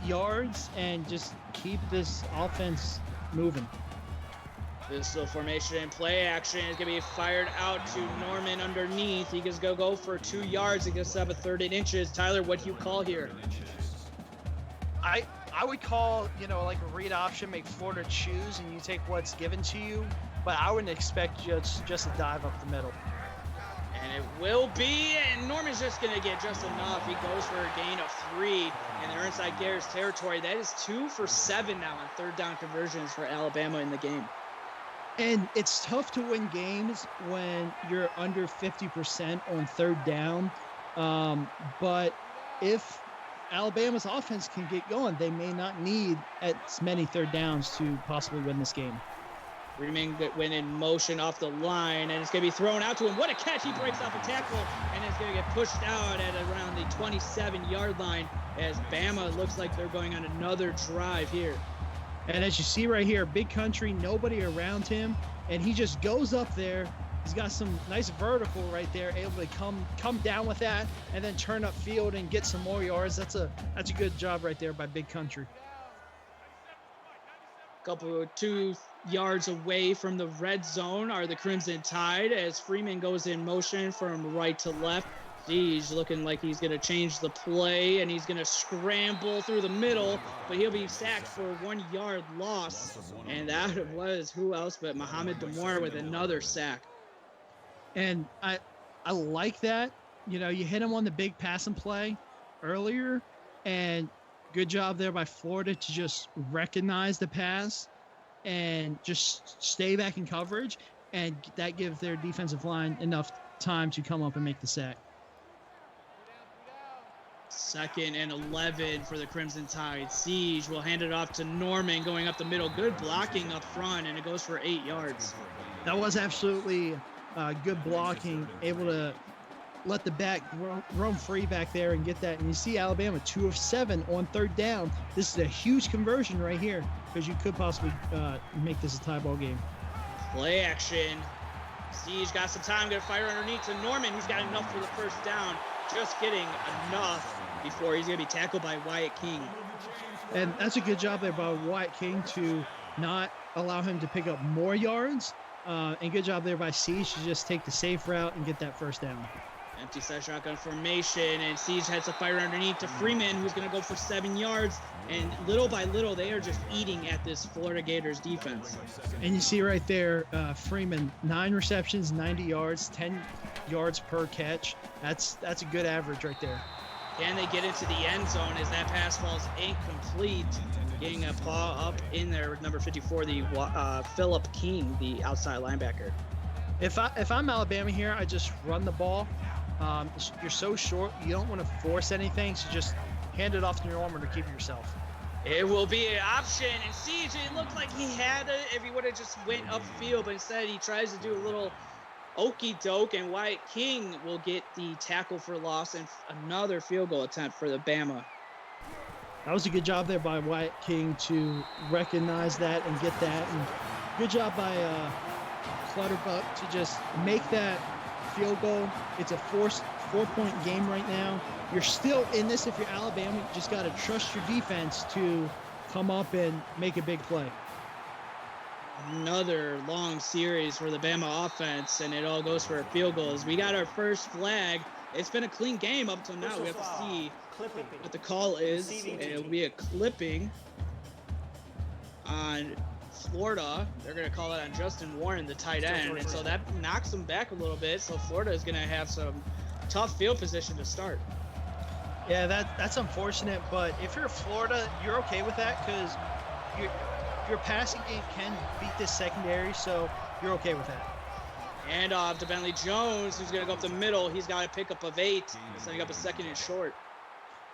yards, and just keep this offense moving. Pistol formation, play action is going to be fired out to Norman underneath. He gets to go for 2 yards. He gets up a 3rd and inches. Tyler, what do you call here? I would call, like a read option, make Florida choose, and you take what's given to you. But I wouldn't expect just a dive up the middle. And it will be, and Norman's just going to get just enough. He goes for a gain of 3, and they're inside Gators territory. That is 2 for 7 now on 3rd down conversions for Alabama in the game. And it's tough to win games when you're under 50% on 3rd down. But if Alabama's offense can get going, they may not need as many 3rd downs to possibly win this game. Freeman went in motion off the line, and it's going to be thrown out to him. What a catch. He breaks off a tackle, and it's going to get pushed out at around the 27-yard line as Bama looks like they're going on another drive here. And as you see right here, big country, nobody around him, and he just goes up there. He's got some nice vertical right there, able to come down with that and then turn up field and get some more yards. That's a good job right there by big country. Couple 2 yards away from the red zone are the Crimson Tide as Freeman goes in motion from right to left. Siege looking like he's going to change the play, and he's going to scramble through the middle, but he'll be sacked for a 1-yard loss. And that was who else but Mohamed Damore with another sack. And I like that. You hit him on the big pass and play earlier, and good job there by Florida to just recognize the pass and just stay back in coverage, and that gives their defensive line enough time to come up and make the sack. 2nd and 11 for the Crimson Tide. Siege will hand it off to Norman going up the middle. Good blocking up front, and it goes for 8 yards. That was absolutely good blocking, able to let the back roam free back there and get that. And you see Alabama 2 of 7 on 3rd down. This is a huge conversion right here because you could possibly make this a tie ball game. Play action. Siege got some time, going to fire underneath to Norman. He's got enough for the 1st down. Just getting enough before he's going to be tackled by Wyatt King. And that's a good job there by Wyatt King to not allow him to pick up more yards. And good job there by Siege to just take the safe route and get that 1st down. Empty set shotgun formation, and Siege has to fire underneath to Freeman, who's going to go for 7 yards. And little by little, they are just eating at this Florida Gators defense. And you see right there, Freeman, 9 receptions, 90 yards, 10 yards per catch. That's a good average right there. Can they get into the end zone as that pass falls incomplete? Getting a paw up in there with number 54, the Philip King, the outside linebacker. If I'm Alabama here, I just run the ball. You're so short, you don't want to force anything, so just hand it off to Norman to keep it yourself. It will be an option, and Siege, it looked like he had it if he would have just went upfield, but instead he tries to do a little okey doke, and Wyatt King will get the tackle for loss and another field goal attempt for the Bama. That was a good job there by Wyatt King to recognize that and get that, and good job by Clutterbuck to just make that field goal. It's a 4-point game right now. You're still in this if you're Alabama. You just got to trust your defense to come up and make a big play. Another long series for the Bama offense, and it all goes for field goals. We got our first flag. It's been a clean game up till now. We have to see what the call is. It'll be a clipping on Florida, they're going to call it on Justin Warren, the tight end, and so that knocks them back a little bit. So Florida is going to have some tough field position to start. Yeah, that's unfortunate, but if you're Florida, you're okay with that because your passing game can beat this secondary, so you're okay with that. And off to Bentley Jones, who's going to go up the middle. He's got a pickup of 8, setting up a 2nd and short.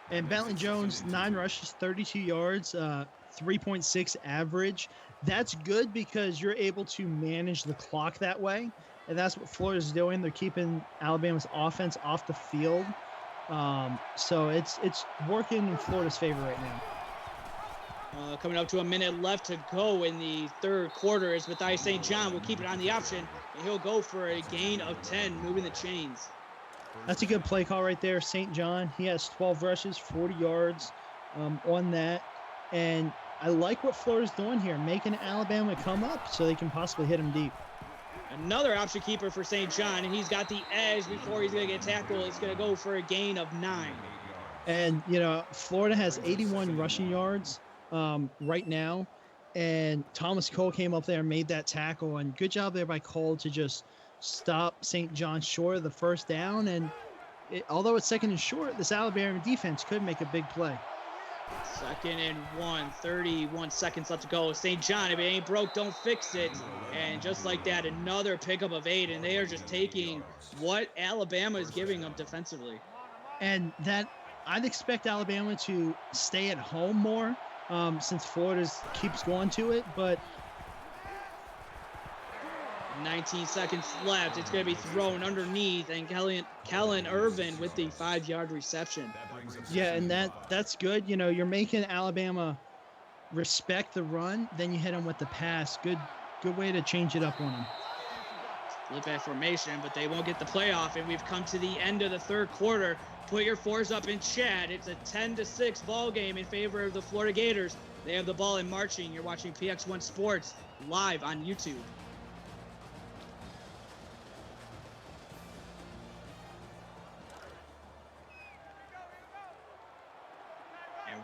And Bentley Jones, 9 rushes, 32 yards, 3.6 average. That's good because you're able to manage the clock that way, and that's what Florida's doing. They're keeping Alabama's offense off the field. So it's working in Florida's favor right now. Coming up to a minute left to go in the third quarter is Matthias St. John. Will keep it on the option, and he'll go for a gain of 10, moving the chains. That's a good play call right there. St. John, he has 12 rushes, 40 yards on that. And I like what Florida's doing here, making Alabama come up so they can possibly hit him deep. Another option keeper for St. John, and he's got the edge before he's going to get tackled. It's going to go for a gain of 9. And, Florida has 81 rushing yards right now. And Thomas Cole came up there and made that tackle. And good job there by Cole to just stop St. John short of the first down. And although it's 2nd and short, this Alabama defense could make a big play. 2nd and 1, 31 seconds left to go. St. John, if it ain't broke, don't fix it. And just like that, another pickup of 8, and they are just taking what Alabama is giving them defensively. And that I'd expect Alabama to stay at home more since Florida keeps going to it, but 19 seconds left. It's going to be thrown underneath, and Kellen Irvin with the 5-yard reception. Yeah, and that's good. You're making Alabama respect the run, then you hit them with the pass. Good way to change it up on them. Flip that formation, but they won't get the playoff, and we've come to the end of the third quarter. Put your 4s up in chat. It's a 10-6 ball game in favor of the Florida Gators. They have the ball in marching. You're watching PX1 Sports live on YouTube.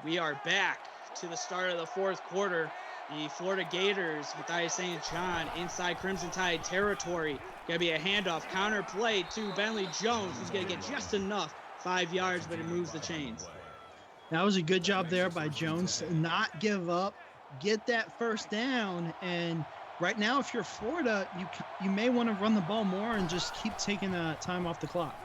We are back to the start of the fourth quarter. The Florida Gators, Matthias St. John, inside Crimson Tide territory. Going to be a handoff, counter play to Bentley Jones, who's going to get just enough, 5 yards, but it moves the chains. That was a good job there by Jones to not give up, get that first down. And right now, if you're Florida, you may want to run the ball more and just keep taking time off the clock.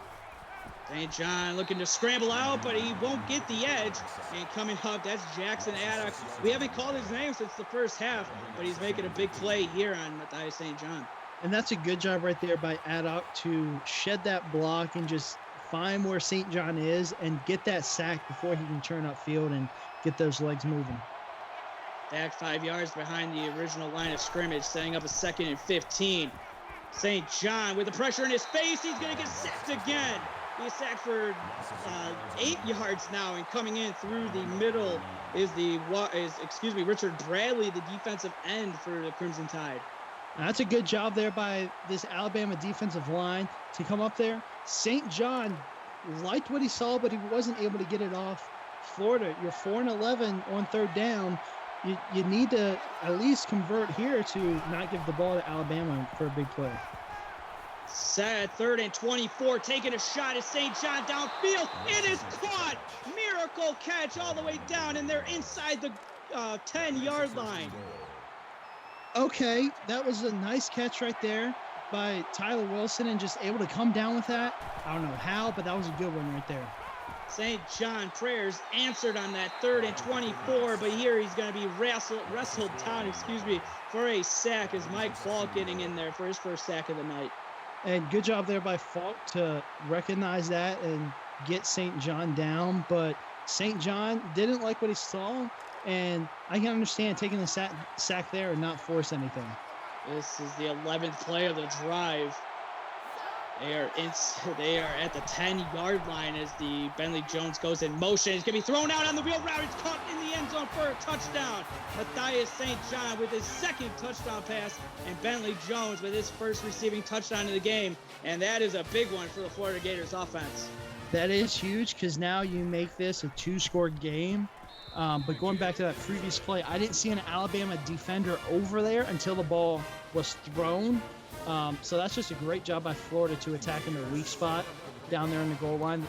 St. John looking to scramble out, but he won't get the edge. And coming up, that's Jackson Addock. We haven't called his name since the first half, but he's making a big play here on Matthias St. John. And that's a good job right there by Addock to shed that block and just find where St. John is and get that sack before he can turn upfield and get those legs moving. Back 5 yards behind the original line of scrimmage, setting up a 2nd and 15. St. John with the pressure in his face, he's going to get sacked again. He's sacked for 8 yards now, and coming in through the middle is Richard Bradley, the defensive end for the Crimson Tide. That's a good job there by this Alabama defensive line to come up there. St. John liked what he saw, but he wasn't able to get it off. Florida, you're 4-11 on third down. You need to at least convert here to not give the ball to Alabama for a big play. Set 3rd and 24, taking a shot at St. John downfield. It is caught. Miracle catch all the way down, and they're inside the 10-yard line. Okay, that was a nice catch right there by Tyler Wilson and just able to come down with that. I don't know how, but that was a good one right there. St. John prayers answered on that 3rd and 24, but here he's going to be wrestled down, for a sack as Mike Falk getting in there for his first sack of the night. And good job there by Falk to recognize that and get St. John down. But St. John didn't like what he saw, and I can understand taking the sack there and not force anything. This is the 11th play of the drive. They are at the 10-yard line as the Bentley Jones goes in motion. He's going to be thrown out on the wheel route. It's caught in the end zone for a touchdown. Matthias St. John with his second touchdown pass, and Bentley Jones with his first receiving touchdown of the game. And that is a big one for the Florida Gators offense. That is huge because now you make this a 2-score game. But going back to that previous play, I didn't see an Alabama defender over there until the ball was thrown. So that's just a great job by Florida to attack in their weak spot down there in the goal line.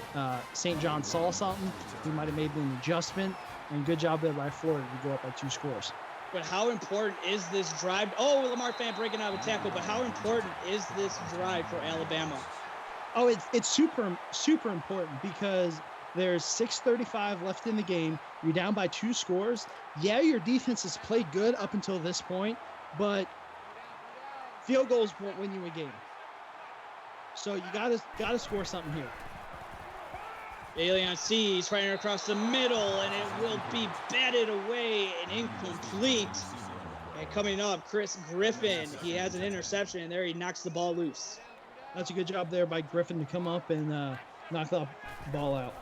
St. John saw something. He might have made an adjustment. And good job there by Florida to go up by 2 scores. But how important is this drive? Oh, Lamar Fan breaking out of a tackle. But how important is this drive for Alabama? Oh, it's super, super important because there's 6:35 left in the game. You're down by 2 scores. Yeah, your defense has played good up until this point, but field goals won't win you a game. So you gotta score something here. Bailey on Siege, firing across the middle, and it will be batted away and incomplete. And coming up, Chris Griffin. He has an interception, and there he knocks the ball loose. That's a good job there by Griffin to come up and knock the ball out.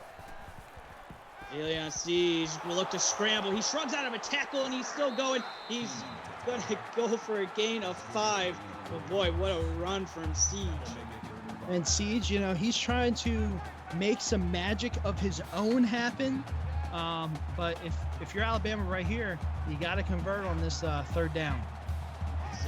Bailey on Siege will look to scramble. He shrugs out of a tackle, and he's still going. He's going to go for a gain of 5. But boy, what a run from Siege. And Siege, he's trying to make some magic of his own happen. But if you're Alabama right here, you got to convert on this 3rd down.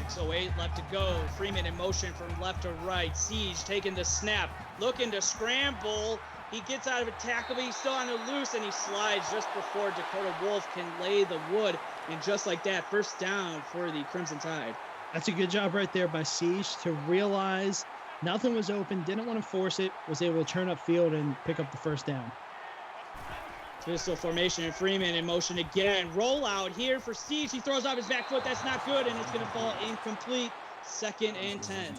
6:08 left to go. Freeman in motion from left to right. Siege taking the snap, looking to scramble. He gets out of a tackle, but he's still on the loose, and he slides just before Dakota Wolf can lay the wood. And just like that, 1st down for the Crimson Tide. That's a good job right there by Siege to realize nothing was open, didn't want to force it, was able to turn up field and pick up the 1st down. Pistol formation, and Freeman in motion again. Roll out here for Siege. He throws off his back foot. That's not good, and it's going to fall incomplete. 2nd and 10.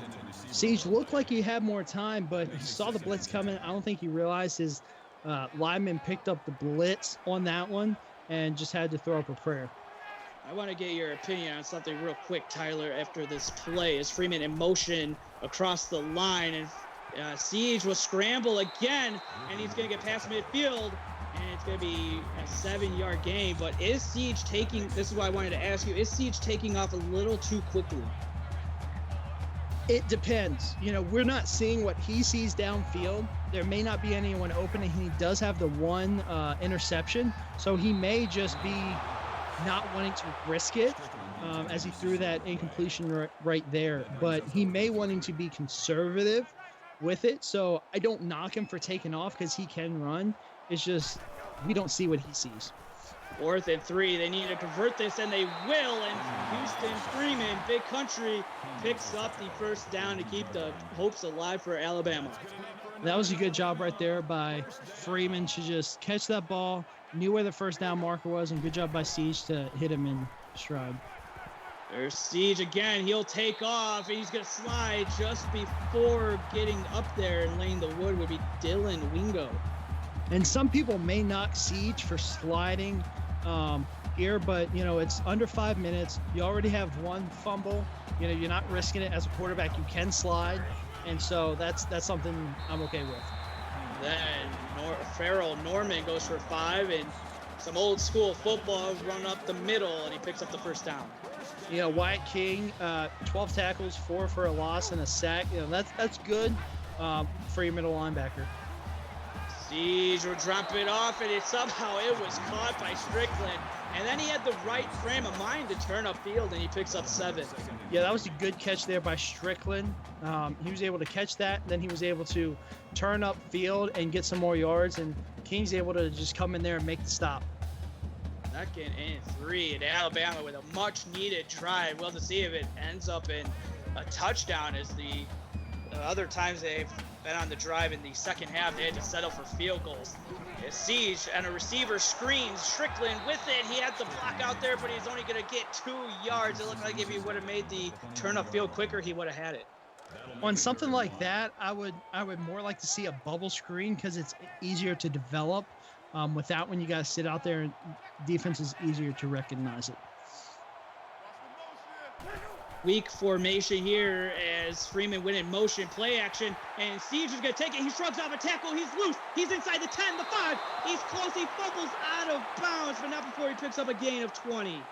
Siege looked like he had more time, but he saw the blitz coming. I don't think he realized his lineman picked up the blitz on that one and just had to throw up a prayer. I want to get your opinion on something real quick, Tyler, after this play. Is Freeman in motion across the line, and Siege will scramble again, and he's going to get past midfield, and it's going to be a 7-yard gain. But is Siege taking, this is what I wanted to ask you, is Siege taking off a little too quickly? It depends. We're not seeing what he sees downfield. There may not be anyone open, and he does have the 1 interception, so he may just be not wanting to risk it as he threw that incompletion right there. But he may wanting to be conservative with it, so I don't knock him for taking off because he can run. It's just we don't see what he sees. 4th and 3. They need to convert this, and they will. And Houston Freeman, Big Country, picks up the 1st down to keep the hopes alive for Alabama. That was a good job right there by Freeman to just catch that ball, knew where the 1st down marker was, and good job by Siege to hit him in stride. There's Siege again. He'll take off, and he's going to slide just before getting up there and laying the wood would be Dylan Wingo. And some people may knock Siege for sliding here, but it's under 5 minutes. You already have 1 fumble. You're not risking it as a quarterback. You can slide, and so that's something I'm okay with. Then Farrell Norman goes for 5, and some old school football run up the middle, and he picks up the 1st down. Wyatt King, 12 tackles, 4 for a loss and a sack. That's good for your middle linebacker. Siege will drop it off, and somehow it was caught by Strickland. And then he had the right frame of mind to turn upfield, and he picks up 7. Yeah, that was a good catch there by Strickland. He was able to catch that, then he was able to turn upfield and get some more yards, and King's able to just come in there and make the stop. 2nd and 3, and Alabama with a much-needed try. Well, to see if it ends up in a touchdown, as the other times they've been on the drive in the 2nd half, they had to settle for field goals. Siege and a receiver screens. Strickland with it. He had the block out there, but he's only going to get 2 yards. It looked like if he would have made the turn up field quicker, he would have had it. On something like that, I would more like to see a bubble screen because it's easier to develop. With that one, you got to sit out there, and defense is easier to recognize it. Weak formation here as Freeman went in motion, play action, and Siege is going to take it. He shrugs off a tackle. He's loose. He's inside the 10, the 5. He's close. He fumbles out of bounds, but not before he picks up a gain of 20.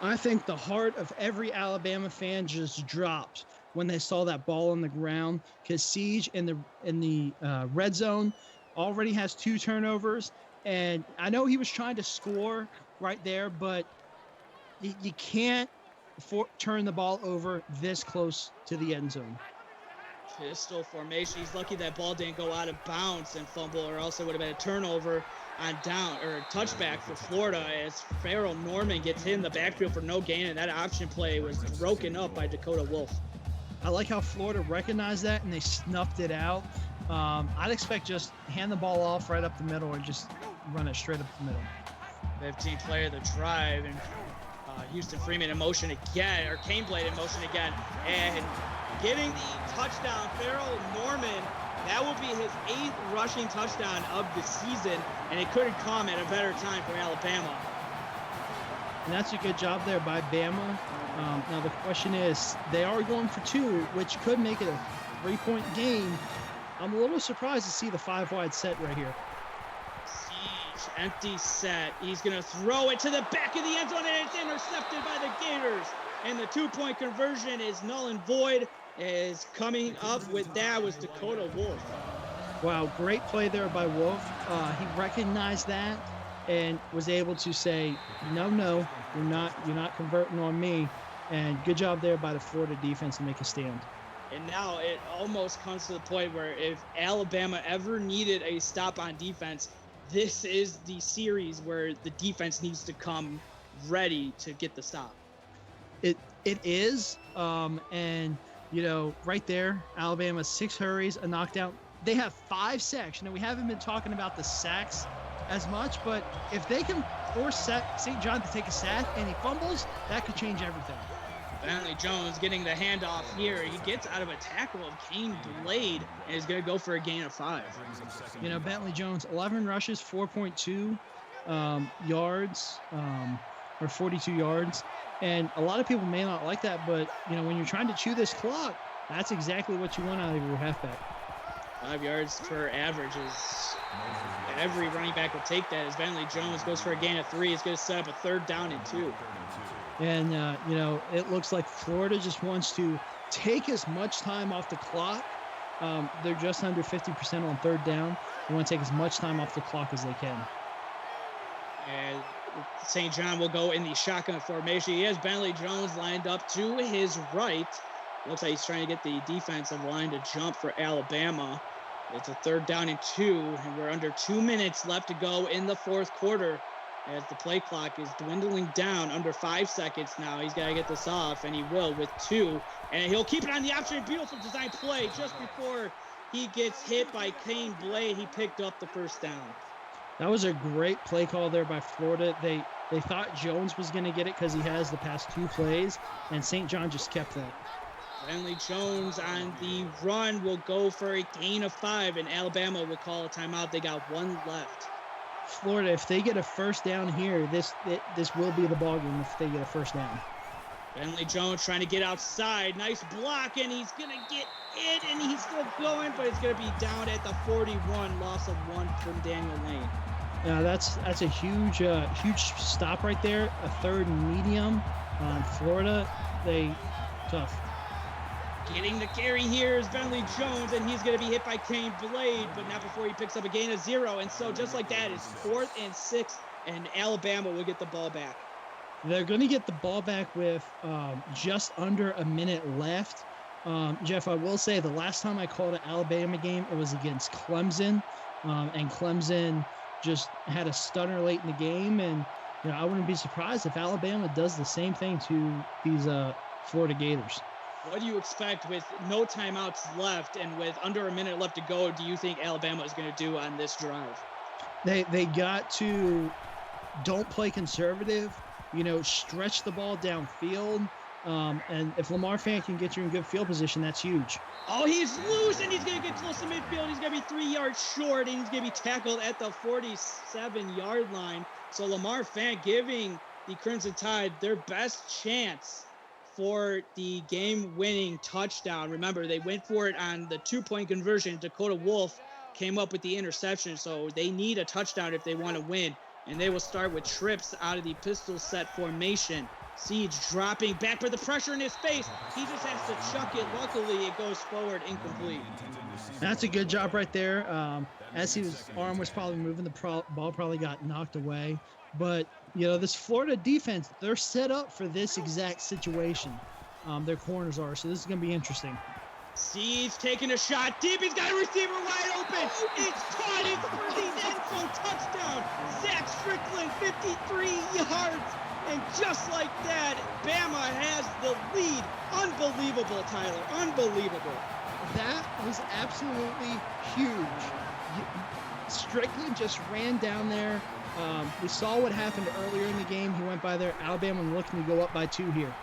I think the heart of every Alabama fan just dropped when they saw that ball on the ground because Siege in the red zone already has 2 turnovers, And I know he was trying to score right there, but you can't turn the ball over this close to the end zone. Pistol formation. He's lucky that ball didn't go out of bounds and fumble, or else it would have been a turnover on down or a touchback for Florida as Farrell Norman gets hit in the backfield for no gain, and that option play was broken up by Dakota Wolf. I like how Florida recognized that and they snuffed it out. I'd expect just hand the ball off right up the middle or just run it straight up the middle. 15th play of the drive, and Houston Freeman in motion again, or Caneblade in motion again, and getting the touchdown. Farrell Norman, that will be his 8th rushing touchdown of the season, and it couldn't come at a better time for Alabama. And that's a good job there by Bama. Now the question is, they are going for 2, which could make it a 3-point game. I'm a little surprised to see the 5-wide set right here. Siege, empty set. He's going to throw it to the back of the end zone, and it's intercepted by the Gators. And the 2-point conversion is null and void. Is coming up with that was Dakota Wolf. Wow, great play there by Wolf. He recognized that and was able to say, no, you're not converting on me. And good job there by the Florida defense to make a stand. And now it almost comes to the point where if Alabama ever needed a stop on defense, this is the series where the defense needs to come ready to get the stop. It is, and right there, Alabama 6 hurries, a knockdown. They have 5 sacks. We haven't been talking about the sacks as much, but if they can force St. John to take a sack and he fumbles, that could change everything. Bentley Jones getting the handoff here. He gets out of a tackle of Kane Blade and is going to go for a gain of 5. Bentley Jones, 11 rushes, 4.2 yards, or 42 yards. And a lot of people may not like that, but, when you're trying to chew this clock, that's exactly what you want out of your halfback. 5 yards per average is every running back will take that. As Bentley Jones goes for a gain of 3, it's going to set up a 3rd down and 2. And, it looks like Florida just wants to take as much time off the clock. They're just under 50% on 3rd down. They want to take as much time off the clock as they can. And St. John will go in the shotgun formation. He has Bentley Jones lined up to his right. Looks like he's trying to get the defensive line to jump for Alabama. It's a 3rd down and 2, and we're under 2 minutes left to go in the 4th quarter as the play clock is dwindling down under 5 seconds now. He's got to get this off, and he will with 2. And he'll keep it on the option. Beautiful design play just before he gets hit by Kane Blade. He picked up the 1st down. That was a great play call there by Florida. They thought Jones was going to get it because he has the past 2 plays, and St. John just kept that. Bentley Jones on the run will go for a gain of 5, and Alabama will call a timeout. They got 1 left. Florida, if they get a 1st down here, this will be the ballgame if they get a 1st down. Bentley Jones trying to get outside. Nice block, and he's going to get it, and he's still going, but it's going to be down at the 41. Loss of 1 from Daniel Lane. Yeah, that's a huge stop right there. A 3rd and medium. Florida, tough. Getting the carry here is Bentley Jones, and he's going to be hit by Kane Blade, but not before he picks up a gain of 0. And so just like that, it's 4th and 6, and Alabama will get the ball back. They're going to get the ball back with just under a minute left. Jeff, I will say the last time I called an Alabama game, it was against Clemson, and Clemson just had a stunner late in the game. And I wouldn't be surprised if Alabama does the same thing to these Florida Gators. What do you expect with no timeouts left and with under a minute left to go? Do you think Alabama is going to do on this drive? They got to don't play conservative, stretch the ball downfield. And if Lamar Fan can get you in good field position, that's huge. Oh, he's loose, and he's going to get close to midfield. He's going to be 3 yards short, and he's going to be tackled at the 47-yard line. So Lamar Fan giving the Crimson Tide their best chance for the game-winning touchdown. Remember, they went for it on the 2-point conversion. Dakota Wolf came up with the interception, so they need a touchdown if they want to win. And they will start with trips out of the pistol set formation. Siege dropping back, but the pressure in his face. He just has to chuck it. Luckily, it goes forward incomplete. That's a good job right there. as his arm was probably moving, the ball probably got knocked away. But, this Florida defense, they're set up for this exact situation. Their corners are, so this is going to be interesting. Siege taking a shot deep. He's got a receiver wide open. It's caught. It's for the end zone touchdown. Zach Strickland, 53 yards. And just like that, Bama has the lead. Unbelievable, Tyler. Unbelievable. That was absolutely huge. Strickland just ran down there. We saw what happened earlier in the game. He went by there. Alabama looking to go up by 2 here.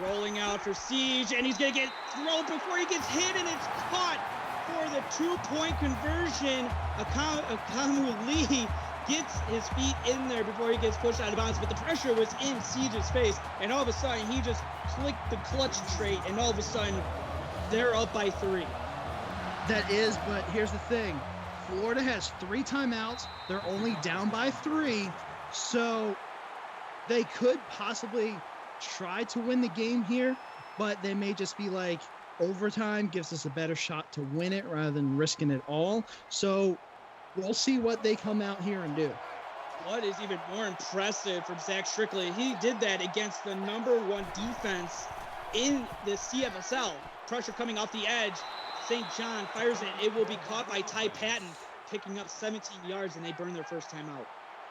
Rolling out for Siege, and he's going to get thrown before he gets hit, and it's caught for the 2-point conversion. Akamu Lee gets his feet in there before he gets pushed out of bounds, but the pressure was in Siege's face, and all of a sudden he just clicked the clutch trait, and all of a sudden they're up by 3. That is, but here's the thing. Florida has 3 timeouts. They're only down by 3, so they could possibly try to win the game here, but they may just be like, overtime gives us a better shot to win it rather than risking it all. So we'll see what they come out here and do. What is even more impressive from Zach Strickland, he did that against the #1 defense in the CFSL. Pressure coming off the edge. St. John fires it. It will be caught by Ty Patton, picking up 17 yards, and they burn their first timeout.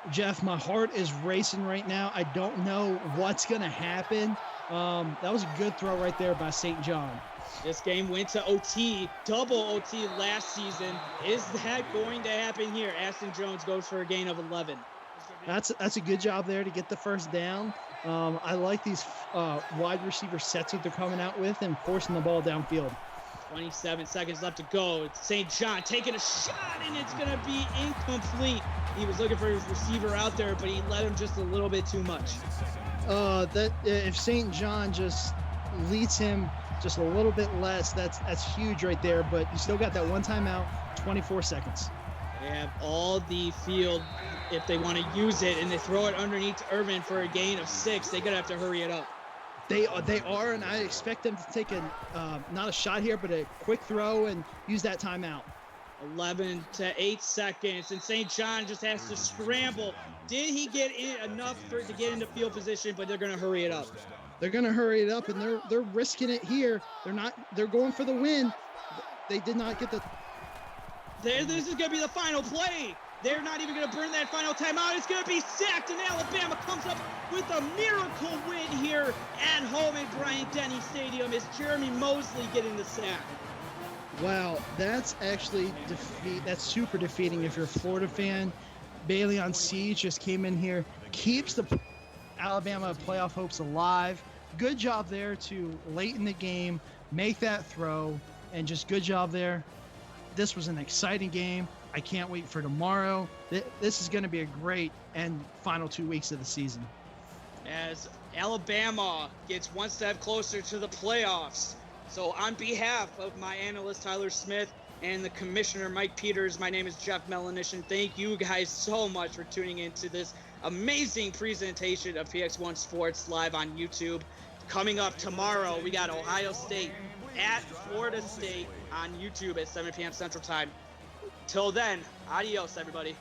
Jeff, my heart is racing right now. I don't know what's going to happen. That was a good throw right there by St. John. This game went to OT, double OT last season. Is that going to happen here? Aston Jones goes for a gain of 11. That's a good job there to get the first down. I like these wide receiver sets that they're coming out with and forcing the ball downfield. 27 seconds left to go. It's St. John taking a shot, and it's going to be incomplete. He was looking for his receiver out there, but he let him just a little bit too much. If St. John just leads him just a little bit less, that's huge right there. But you still got that one timeout, 24 seconds. They have all the field if they want to use it, and they throw it underneath Irvin for a gain of 6. They're going to have to hurry it up. They are, and I expect them to take not a shot here, but a quick throw and use that timeout. 11 to 8 seconds, and St. John just has to scramble. Did he get in enough to get into field position? But they're going to hurry it up. They're going to hurry it up, and they're risking it here. They're going for the win. They did not get the. This is going to be the final play. They're not even going to burn that final timeout. It's going to be sacked, and Alabama comes up with a miracle win here at home at Bryant-Denny Stadium. It's Jeremy Mosley getting the sack. Wow, that's actually that's super defeating if you're a Florida fan. Bailey on Siege just came in here, keeps the Alabama playoff hopes alive. Good job there to late in the game make that throw, and just good job there. This was an exciting game. I can't wait for tomorrow. This is going to be a great and final 2 weeks of the season. As Alabama gets one step closer to the playoffs. So on behalf of my analyst Tyler Smith and the commissioner Mike Peters, my name is Jeff Melanish, and thank you guys so much for tuning into this amazing presentation of PX1 Sports live on YouTube. Coming up tomorrow, we got Ohio State at Florida State on YouTube at 7 p.m. Central Time. Till then, adios, everybody.